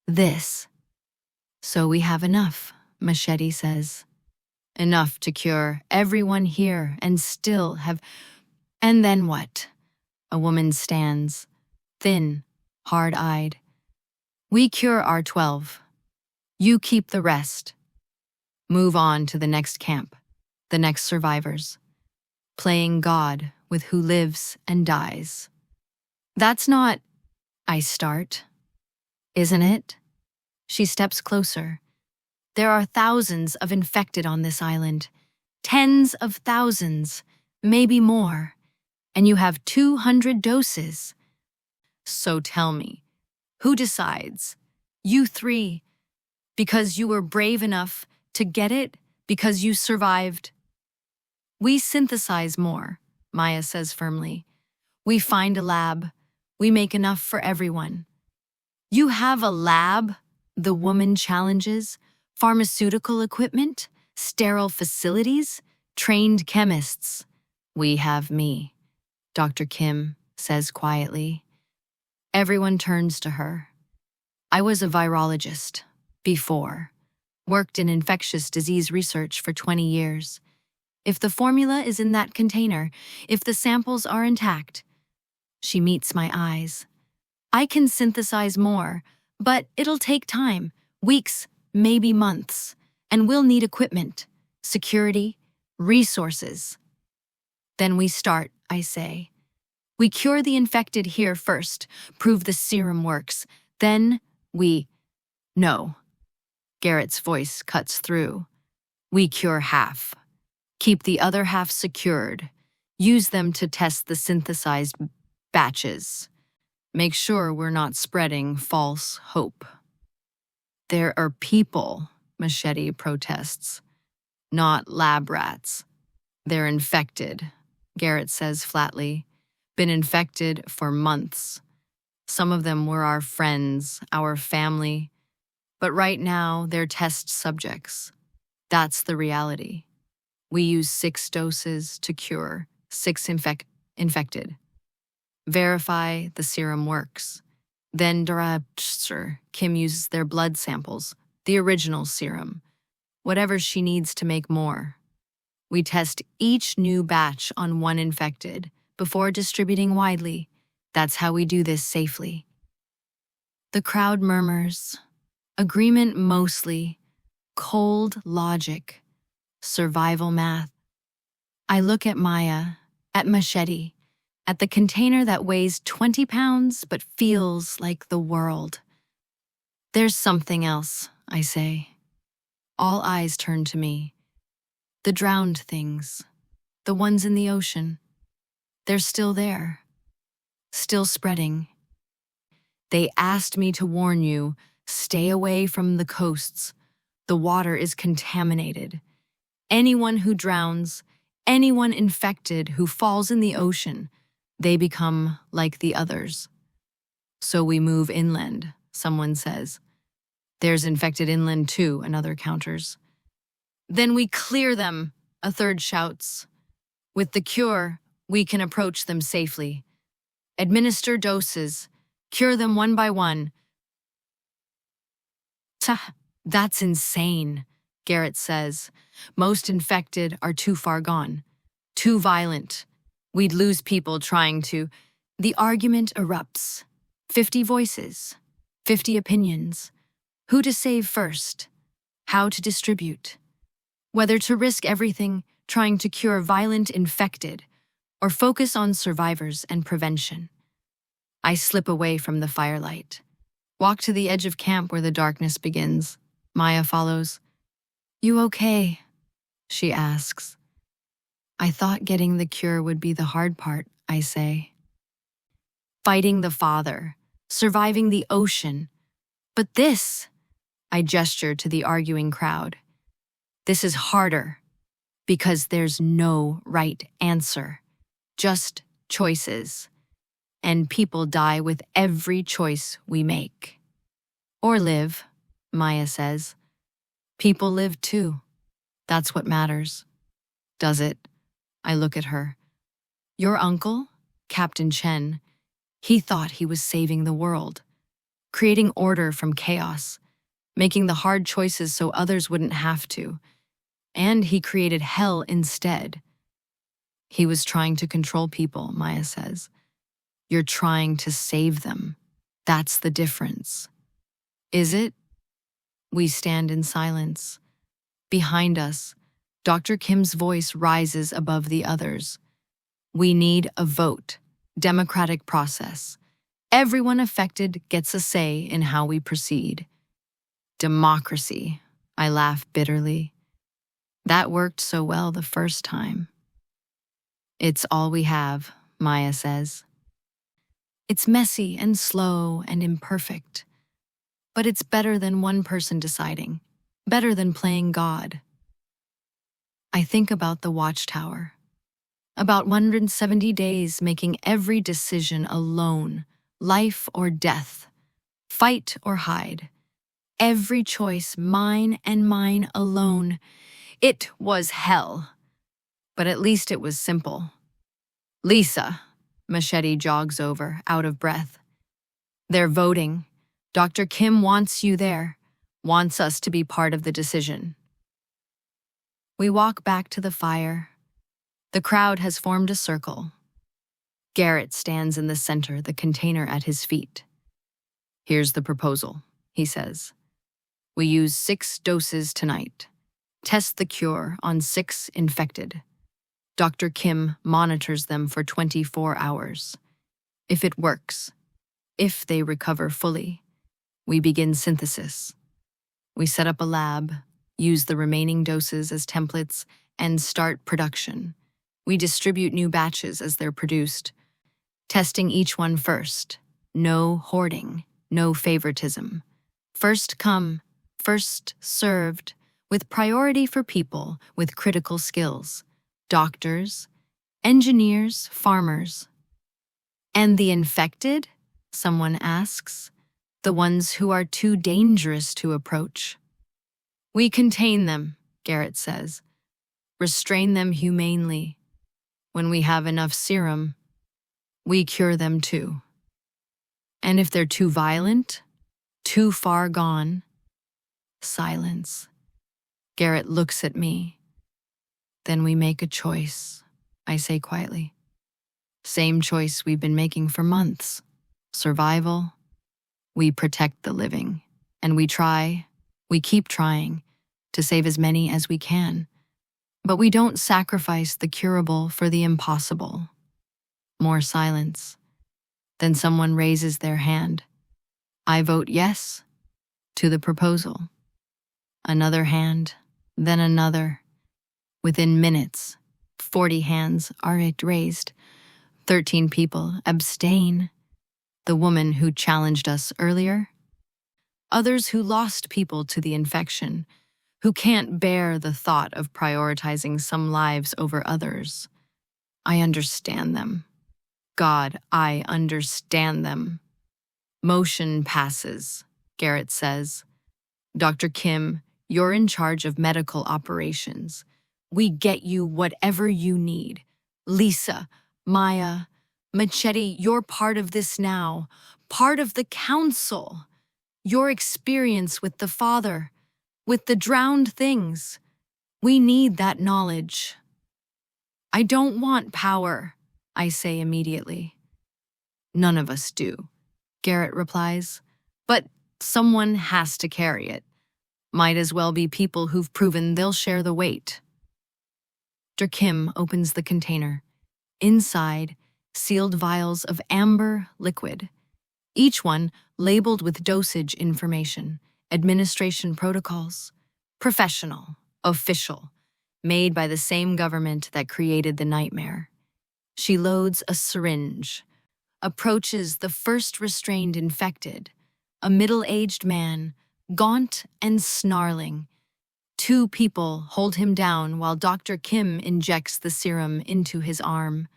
this." "So we have enough," Machete says. "Enough to cure everyone here and still have..." "And then what?" A woman stands, thin, hard-eyed. We cure our 12. You keep the rest. Move on to the next camp, the next survivors. Playing God with who lives and dies. That's not, I start. Isn't it? She steps closer. There are thousands of infected on this island. Tens of thousands, maybe more. And you have 200 doses. So tell me, who decides? You 3. Because you were brave enough to get it, because you survived. We synthesize more, Maya says firmly. We find a lab. We make enough for everyone. You have a lab? The woman challenges. Pharmaceutical equipment? Sterile facilities? Trained chemists? We have me, Dr. Kim says quietly. Everyone turns to her. I was a virologist before. Worked in infectious disease research for 20 years. If the formula is in that container, if the samples are intact. She meets my eyes. I can synthesize more, but it'll take time, weeks, maybe months, and we'll need equipment, security, resources. Then we start, I say. We cure the infected here first, prove the serum works, then No. Garrett's voice cuts through. We cure half. Keep the other half secured. Use them to test the synthesized batches. Make sure we're not spreading false hope. There are people, Machete protests, not lab rats. They're infected, Garrett says flatly. Been infected for months. Some of them were our friends, our family. But right now, they're test subjects. That's the reality. We use 6 doses to cure 6 infected. Verify the serum works. Then Kim uses their blood samples, the original serum, whatever she needs to make more. We test each new batch on 1 infected before distributing widely. That's how we do this safely. The crowd murmurs. Agreement mostly. Cold logic. Survival math. I look at Maya, at Machete, at the container that weighs 20 pounds but feels like the world. There's something else, I say. All eyes turn to me. The drowned things, the ones in the ocean. They're still there, still spreading. They asked me to warn you, stay away from the coasts. The water is contaminated. Anyone who drowns, anyone infected who falls in the ocean, they become like the others. So we move inland, someone says. There's infected inland too, another counters. Then we clear them, a third shouts. With the cure, we can approach them safely. Administer doses, cure them one by one. That's insane, Garrett says. Most infected are too far gone, too violent. We'd lose people trying to. The argument erupts. 50 voices, 50 opinions. Who to save first? How to distribute? Whether to risk everything trying to cure violent infected or focus on survivors and prevention. I slip away from the firelight. Walk to the edge of camp where the darkness begins. Maya follows. You okay? She asks. I thought getting the cure would be the hard part, I say. Fighting the father, surviving the ocean. But this, I gesture to the arguing crowd. This is harder because there's no right answer, just choices. And people die with every choice we make. Or live, Maya says. People live too. That's what matters. Does it? I look at her. Your uncle, Captain Chen, he thought he was saving the world, creating order from chaos, making the hard choices so others wouldn't have to. And he created hell instead. He was trying to control people, Maya says. You're trying to save them. That's the difference. Is it? We stand in silence. Behind us, Dr. Kim's voice rises above the others. We need a vote, democratic process. Everyone affected gets a say in how we proceed. Democracy, I laugh bitterly. That worked so well the first time. It's all we have, Maya says. It's messy and slow and imperfect. But it's better than one person deciding, better than playing God. I think about the Watchtower. About 170 days making every decision alone, life or death, fight or hide. Every choice mine and mine alone. It was hell. But at least it was simple. Lisa, Machete jogs over, out of breath. They're voting. Dr. Kim wants you there, wants us to be part of the decision. We walk back to the fire. The crowd has formed a circle. Garrett stands in the center, the container at his feet. Here's the proposal, he says. We use 6 doses tonight. Test the cure on 6 infected. Dr. Kim monitors them for 24 hours. If it works, if they recover fully, we begin synthesis. We set up a lab, use the remaining doses as templates, and start production. We distribute new batches as they're produced, testing each one first. No hoarding, no favoritism. First come, first served, with priority for people with critical skills. Doctors, engineers, farmers. And the infected? Someone asks. The ones who are too dangerous to approach. We contain them, Garrett says. Restrain them humanely. When we have enough serum, we cure them too. And if they're too violent, too far gone, silence. Garrett looks at me. Then we make a choice, I say quietly. Same choice we've been making for months. Survival. We protect the living. And we keep trying, to save as many as we can. But we don't sacrifice the curable for the impossible. More silence. Then someone raises their hand. I vote yes to the proposal. Another hand, then another. Within minutes, 40 hands are raised. 13 people abstain. The woman who challenged us earlier. Others who lost people to the infection, who can't bear the thought of prioritizing some lives over others. I understand them. God, I understand them. Motion passes, Garrett says. Dr. Kim, you're in charge of medical operations. We get you whatever you need. Lisa, Maya, Machete, you're part of this now, part of the council. Your experience with the Father, with the drowned things. We need that knowledge. I don't want power, I say immediately. None of us do, Garrett replies. But someone has to carry it. Might as well be people who've proven they'll share the weight. Dr. Kim opens the container. Inside, sealed vials of amber liquid. Each one labeled with dosage information, administration protocols. Professional, official, made by the same government that created the nightmare. She loads a syringe, approaches the first restrained infected, a middle-aged man, gaunt and snarling. 2 people hold him down while Dr. Kim injects the serum into his arm.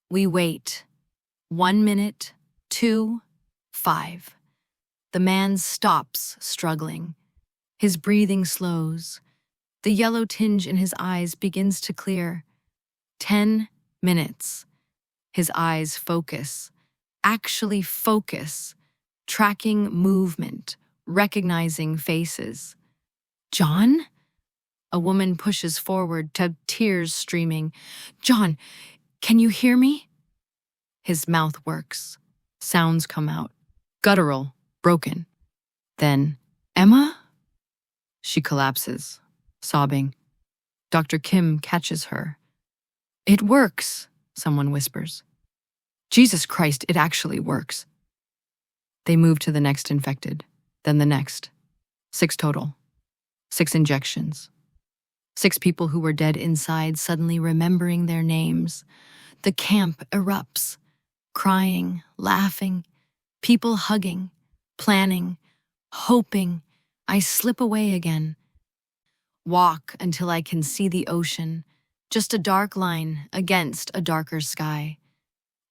We wait. 1 minute, 2, 5. The man stops struggling. His breathing slows. The yellow tinge in his eyes begins to clear. 10 minutes. His eyes focus. Actually focus. Tracking movement. Recognizing faces. John? A woman pushes forward, tears streaming. John, can you hear me? His mouth works. Sounds come out. Guttural, broken. Then, Emma? She collapses, sobbing. Dr. Kim catches her. It works, someone whispers. Jesus Christ, it actually works. They move to the next infected, then the next. 6 total. 6 injections. 6 people who were dead inside suddenly remembering their names. The camp erupts, crying, laughing, people hugging, planning, hoping. I slip away again. Walk until I can see the ocean, just a dark line against a darker sky.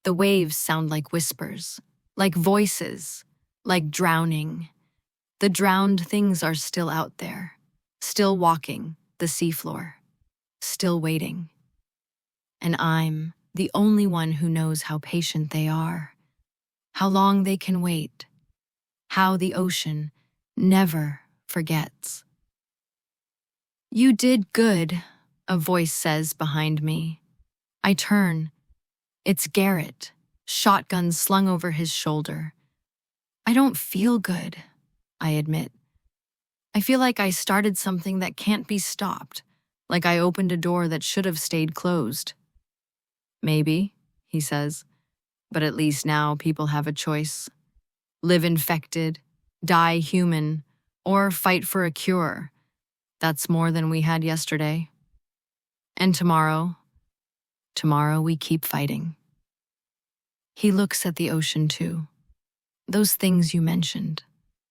The waves sound like whispers, like voices, like drowning. The drowned things are still out there, still walking the seafloor, still waiting. And I'm the only one who knows how patient they are, how long they can wait, how the ocean never forgets. You did good, a voice says behind me. I turn. It's Garrett, shotgun slung over his shoulder. I don't feel good, I admit. I feel like I started something that can't be stopped, like I opened a door that should have stayed closed. Maybe, he says, but at least now people have a choice. Live infected, die human, or fight for a cure. That's more than we had yesterday. And tomorrow we keep fighting. He looks at the ocean too. Those things you mentioned,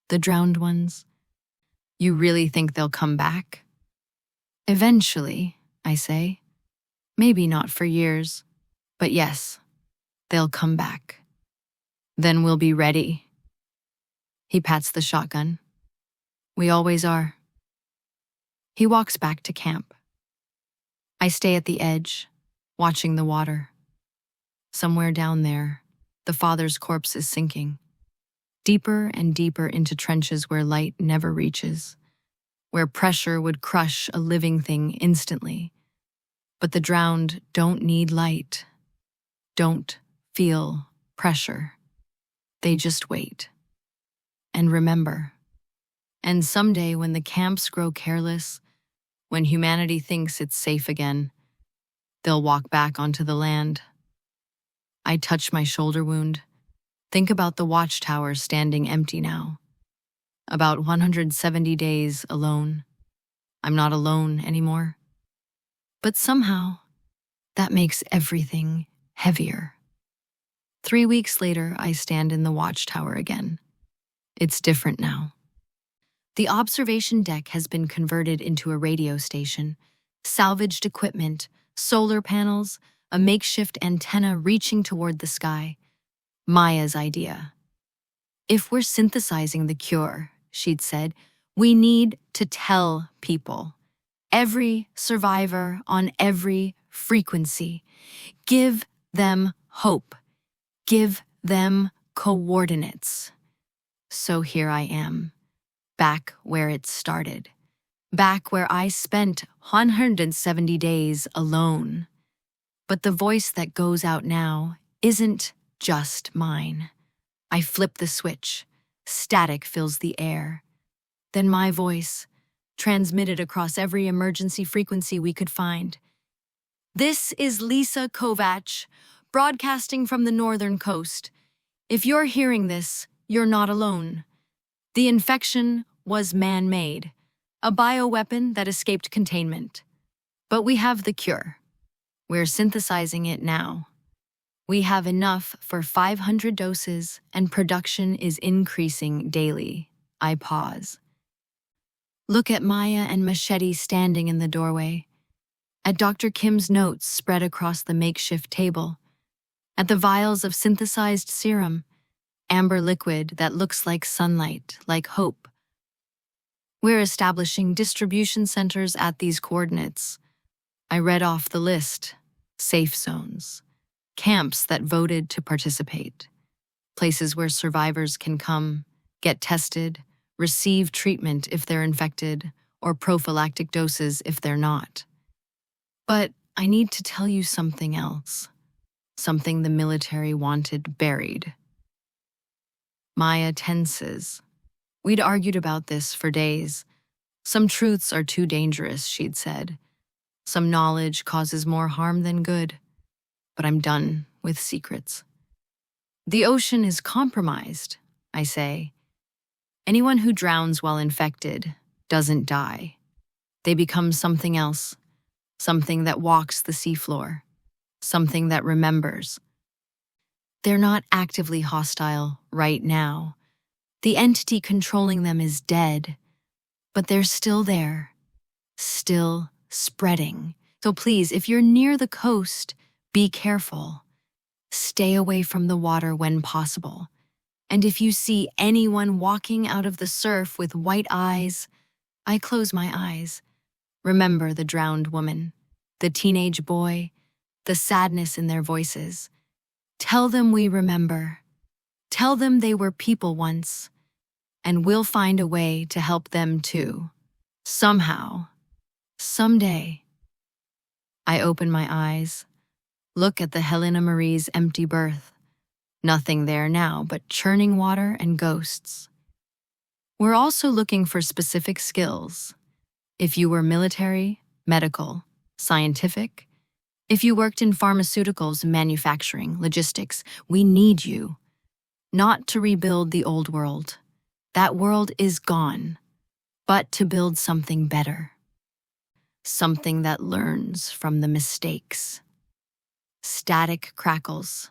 the drowned ones. You really think they'll come back? Eventually, I say. Maybe not for years, but yes, they'll come back. Then we'll be ready. He pats the shotgun. We always are. He walks back to camp. I stay at the edge, watching the water. Somewhere down there, the father's corpse is sinking, deeper and deeper into trenches where light never reaches, where pressure would crush a living thing instantly. But the drowned don't need light, don't feel pressure. They just wait. And remember. And someday when the camps grow careless, when humanity thinks it's safe again, they'll walk back onto the land. I touch my shoulder wound. Think about the Watchtower standing empty now. About 170 days alone. I'm not alone anymore. But somehow, that makes everything heavier. 3 weeks later, I stand in the Watchtower again. It's different now. The observation deck has been converted into a radio station, salvaged equipment, solar panels, a makeshift antenna reaching toward the sky. Maya's idea. If we're synthesizing the cure, she'd said, we need to tell people. Every survivor on every frequency. Give them hope. Give them coordinates. So here I am. Back where it started. Back where I spent 170 days alone. But the voice that goes out now isn't just mine. I flip the switch. Static fills the air. Then my voice, transmitted across every emergency frequency we could find. This is Lisa Kovač, broadcasting from the northern coast. If you're hearing this, you're not alone. The infection was man-made, a bioweapon that escaped containment. But we have the cure. We're synthesizing it now. We have enough for 500 doses, and production is increasing daily. I pause. Look at Maya and Machete standing in the doorway. At Dr. Kim's notes spread across the makeshift table. At the vials of synthesized serum, amber liquid that looks like sunlight, like hope. We're establishing distribution centers at these coordinates. I read off the list. Safe zones. Camps that voted to participate. Places where survivors can come, get tested, receive treatment if they're infected, or prophylactic doses if they're not. But I need to tell you something else. something the military wanted buried. Maya tenses. We'd argued about this for days. Some truths are too dangerous, she'd said. Some knowledge causes more harm than good. But I'm done with secrets. The ocean is compromised, I say. Anyone who drowns while infected doesn't die. They become something else, something that walks the seafloor, something that remembers. They're not actively hostile right now. The entity controlling them is dead, but they're still there, still spreading. So please, if you're near the coast, be careful. Stay away from the water when possible. And if you see anyone walking out of the surf with white eyes, I close my eyes. Remember the drowned woman, the teenage boy, the sadness in their voices. Tell them we remember. Tell them they were people once, and we'll find a way to help them too. Somehow. Someday. I open my eyes, look at the Helena Marie's empty berth. Nothing there now but churning water and ghosts. We're also looking for specific skills. If you were military, medical, scientific, if you worked in pharmaceuticals, manufacturing, logistics, we need you. Not to rebuild the old world. That world is gone. But to build something better. Something that learns from the mistakes. Static crackles.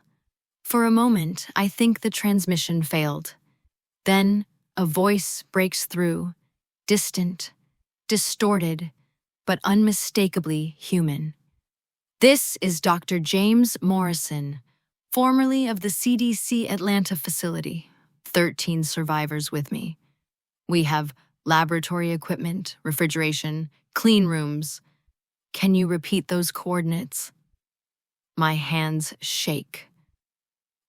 For a moment, I think the transmission failed. Then, a voice breaks through, distant, distorted, but unmistakably human. This is Dr. James Morrison, formerly of the CDC Atlanta facility. 13 survivors with me. We have laboratory equipment, refrigeration, clean rooms. Can you repeat those coordinates? My hands shake.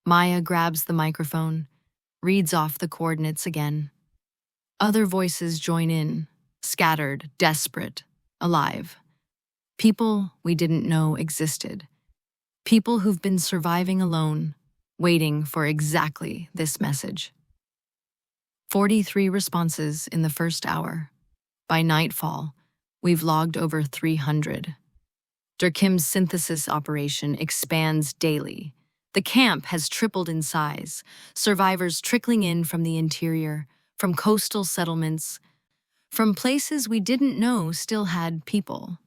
Maya grabs the microphone, reads off the coordinates again. Other voices join in, scattered, desperate, alive. People we didn't know existed. People who've been surviving alone, waiting for exactly this message. 43 responses in the first hour. By nightfall, we've logged over 300. Durkheim's synthesis operation expands daily. The camp has tripled in size, survivors trickling in from the interior, from coastal settlements, from places we didn't know still had people.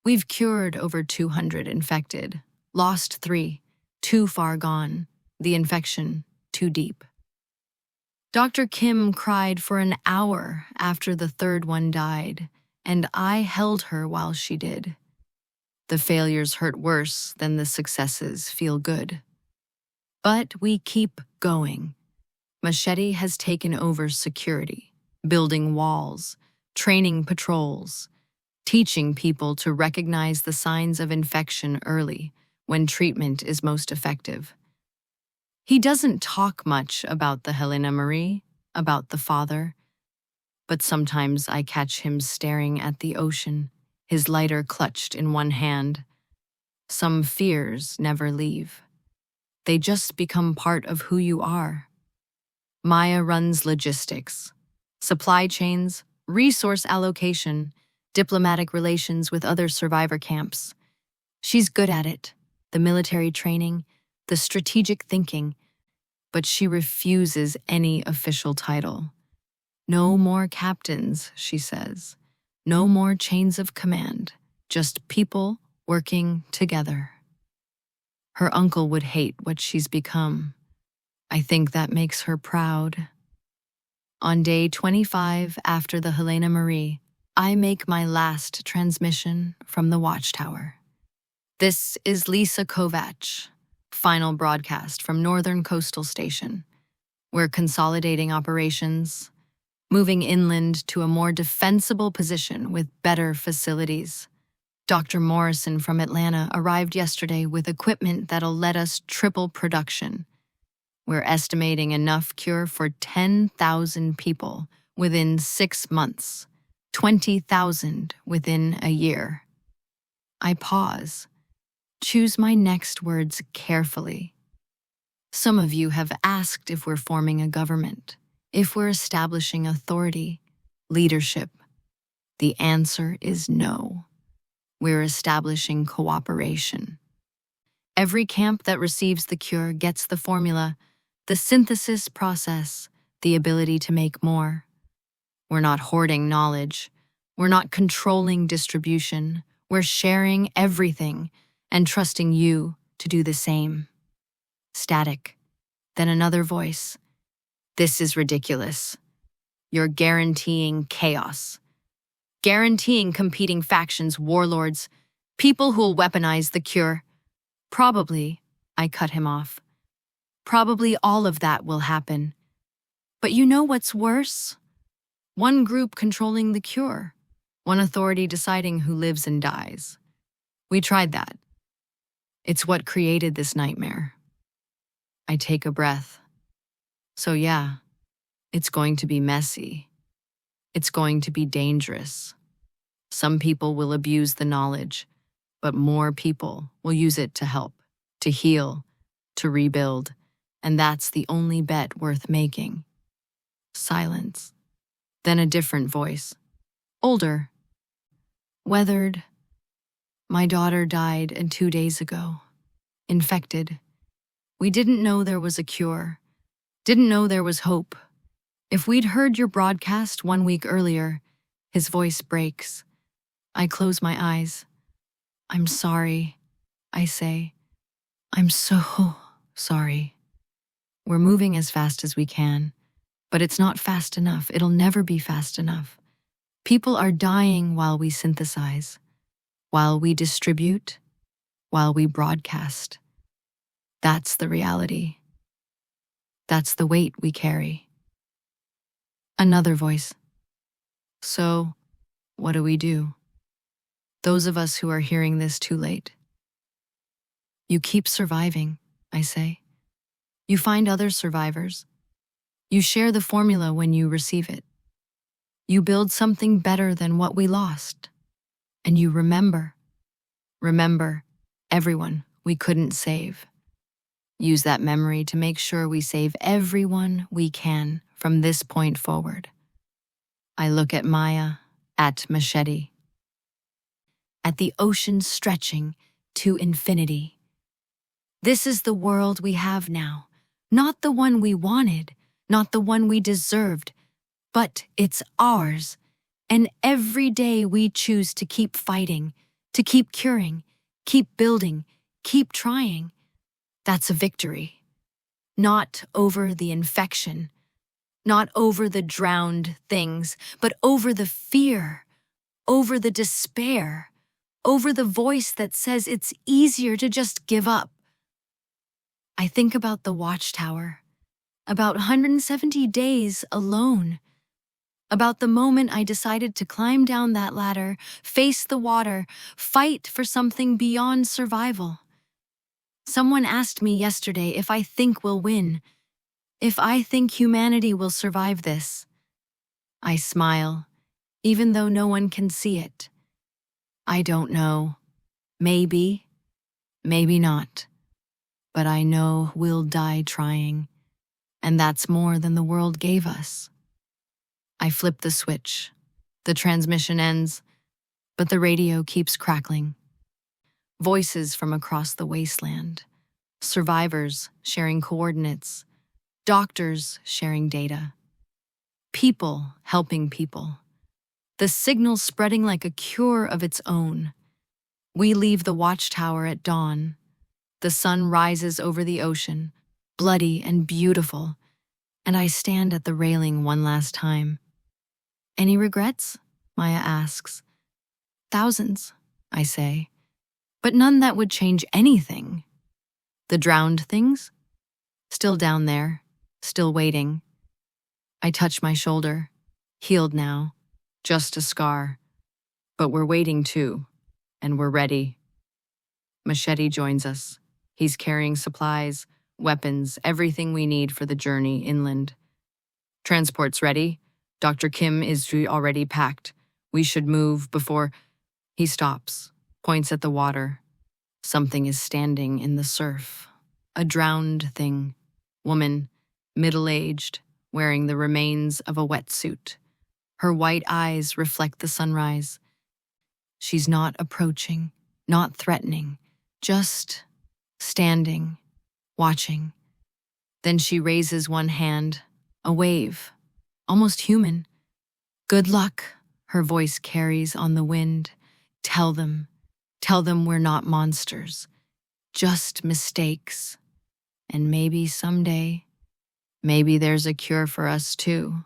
We've cured over 200 infected, lost 3, too far gone, the infection too deep. Dr. Kim cried for an hour after the third one died, and I held her while she did. The failures hurt worse than the successes feel good. But we keep going. Machete has taken over security, building walls, training patrols, teaching people to recognize the signs of infection early when treatment is most effective. He doesn't talk much about the Helena Marie, about the father, but sometimes I catch him staring at the ocean, his lighter clutched in one hand. Some fears never leave. They just become part of who you are. Maya runs logistics, supply chains, resource allocation, diplomatic relations with other survivor camps. She's good at it, the military training, the strategic thinking, but she refuses any official title. No more captains, she says. No more chains of command, just people working together. Her uncle would hate what she's become. I think that makes her proud. On day 25 after the Helena Marie, I make my last transmission from the Watchtower. This is Lisa Kovač, final broadcast from Northern Coastal Station. We're consolidating operations, moving inland to a more defensible position with better facilities. Dr. Morrison from Atlanta arrived yesterday with equipment that'll let us triple production. We're estimating enough cure for 10,000 people within 6 months, 20,000 within a year. I pause. Choose my next words carefully. Some of you have asked if we're forming a government, if we're establishing authority, leadership. The answer is no. We're establishing cooperation. Every camp that receives the cure gets the formula, the synthesis process, the ability to make more. We're not hoarding knowledge. We're not controlling distribution. We're sharing everything and trusting you to do the same. Static. Then another voice. This is ridiculous. You're guaranteeing chaos. Guaranteeing competing factions, warlords, people who'll weaponize the cure. Probably, I cut him off. Probably all of that will happen. But you know what's worse? One group controlling the cure. One authority deciding who lives and dies. We tried that. It's what created this nightmare. I take a breath. So yeah, it's going to be messy. It's going to be dangerous. Some people will abuse the knowledge, but more people will use it to help, to heal, to rebuild, and that's the only bet worth making. Silence. Then a different voice. Older. Weathered. My daughter died 2 days ago. Infected. We didn't know there was a cure. Didn't know there was hope. If we'd heard your broadcast 1 week earlier, his voice breaks. I close my eyes. I'm sorry, I say. I'm so sorry. We're moving as fast as we can, but it's not fast enough. It'll never be fast enough. People are dying while we synthesize, while we distribute, while we broadcast. That's the reality. That's the weight we carry. Another voice. So, what do we do? Those of us who are hearing this too late. You keep surviving, I say. You find other survivors. You share the formula when you receive it. You build something better than what we lost. And you remember. Remember everyone we couldn't save. Use that memory to make sure we save everyone we can from this point forward. I look at Maya, at Machete, at the ocean stretching to infinity. This is the world we have now, not the one we wanted, not the one we deserved, but it's ours. And every day we choose to keep fighting, to keep curing, keep building, keep trying. That's a victory. Not over the infection, not over the drowned things, but over the fear, over the despair, over the voice that says it's easier to just give up. I think about the Watchtower, about 170 days alone, about the moment I decided to climb down that ladder, face the water, fight for something beyond survival. Someone asked me yesterday if I think we'll win, if I think humanity will survive this. I smile, even though no one can see it. I don't know. Maybe, maybe not. But I know we'll die trying, and that's more than the world gave us. I flip the switch. The transmission ends, but the radio keeps crackling. Voices from across the wasteland. Survivors sharing coordinates. Doctors sharing data. People helping people. The signal spreading like a cure of its own. We leave the Watchtower at dawn. The sun rises over the ocean, bloody and beautiful, and I stand at the railing one last time. Any regrets? Maya asks. Thousands, I say, but none that would change anything. The drowned things? Still down there, still waiting. I touch my shoulder, healed now, just a scar. But we're waiting too, and we're ready. Machete joins us. He's carrying supplies, weapons, everything we need for the journey inland. Transport's ready. Dr. Kim is already packed. We should move before... He stops, points at the water. Something is standing in the surf. A drowned thing. Woman, middle-aged, wearing the remains of a wetsuit. Her white eyes reflect the sunrise. She's not approaching, not threatening, just standing, watching. Then she raises one hand, a wave, almost human. Good luck, her voice carries on the wind. Tell them we're not monsters, just mistakes. And maybe someday, maybe there's a cure for us too.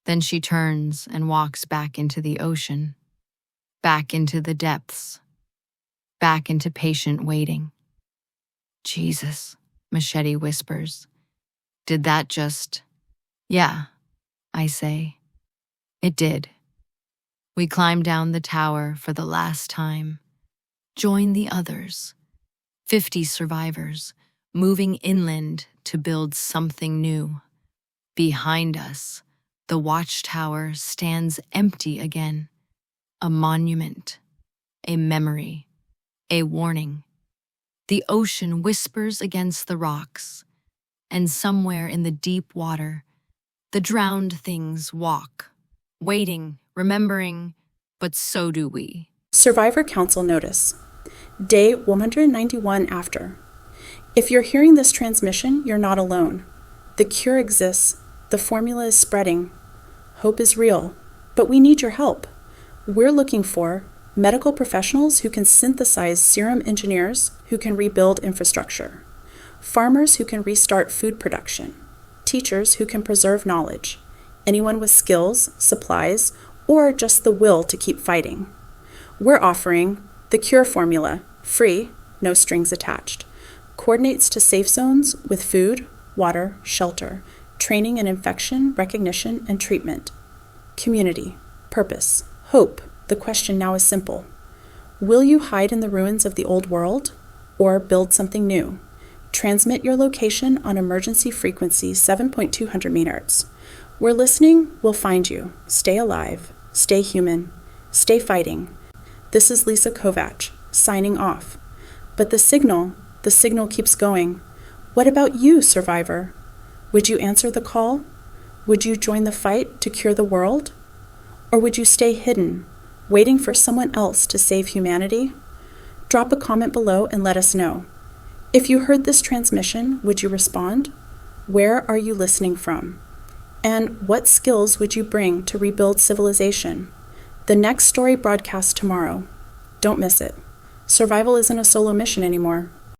Then she turns and walks back into the ocean, back into the depths, back into patient waiting. Jesus, Machete whispers. Did that just... Yeah, I say. It did. We climb down the tower for the last time. Join the others. 50 survivors, moving inland to build something new. Behind us, the Watchtower stands empty again. A monument, a memory, a warning. The ocean whispers against the rocks, and somewhere in the deep water, the drowned things walk, waiting, remembering, but so do we. Survivor Council Notice. Day 191 after. If you're hearing this transmission, you're not alone. The cure exists. The formula is spreading. Hope is real, but we need your help. We're looking for medical professionals who can synthesize serum engineers who can rebuild infrastructure, farmers who can restart food production, teachers who can preserve knowledge, anyone with skills, supplies, or just the will to keep fighting. We're offering the Cure Formula, free, no strings attached. Coordinates to safe zones with food, water, shelter, training in infection, recognition, and treatment. Community, purpose, hope. The question now is simple. Will you hide in the ruins of the old world or build something new? Transmit your location on emergency frequency 7.200 MHz. We're listening, we'll find you. Stay alive, stay human, stay fighting. This is Lisa Kovač, signing off. But the signal keeps going. What about you, survivor? Would you answer the call? Would you join the fight to cure the world? Or would you stay hidden, waiting for someone else to save humanity? Drop a comment below and let us know. If you heard this transmission, would you respond? Where are you listening from? And what skills would you bring to rebuild civilization? The next story broadcasts tomorrow. Don't miss it. Survival isn't a solo mission anymore.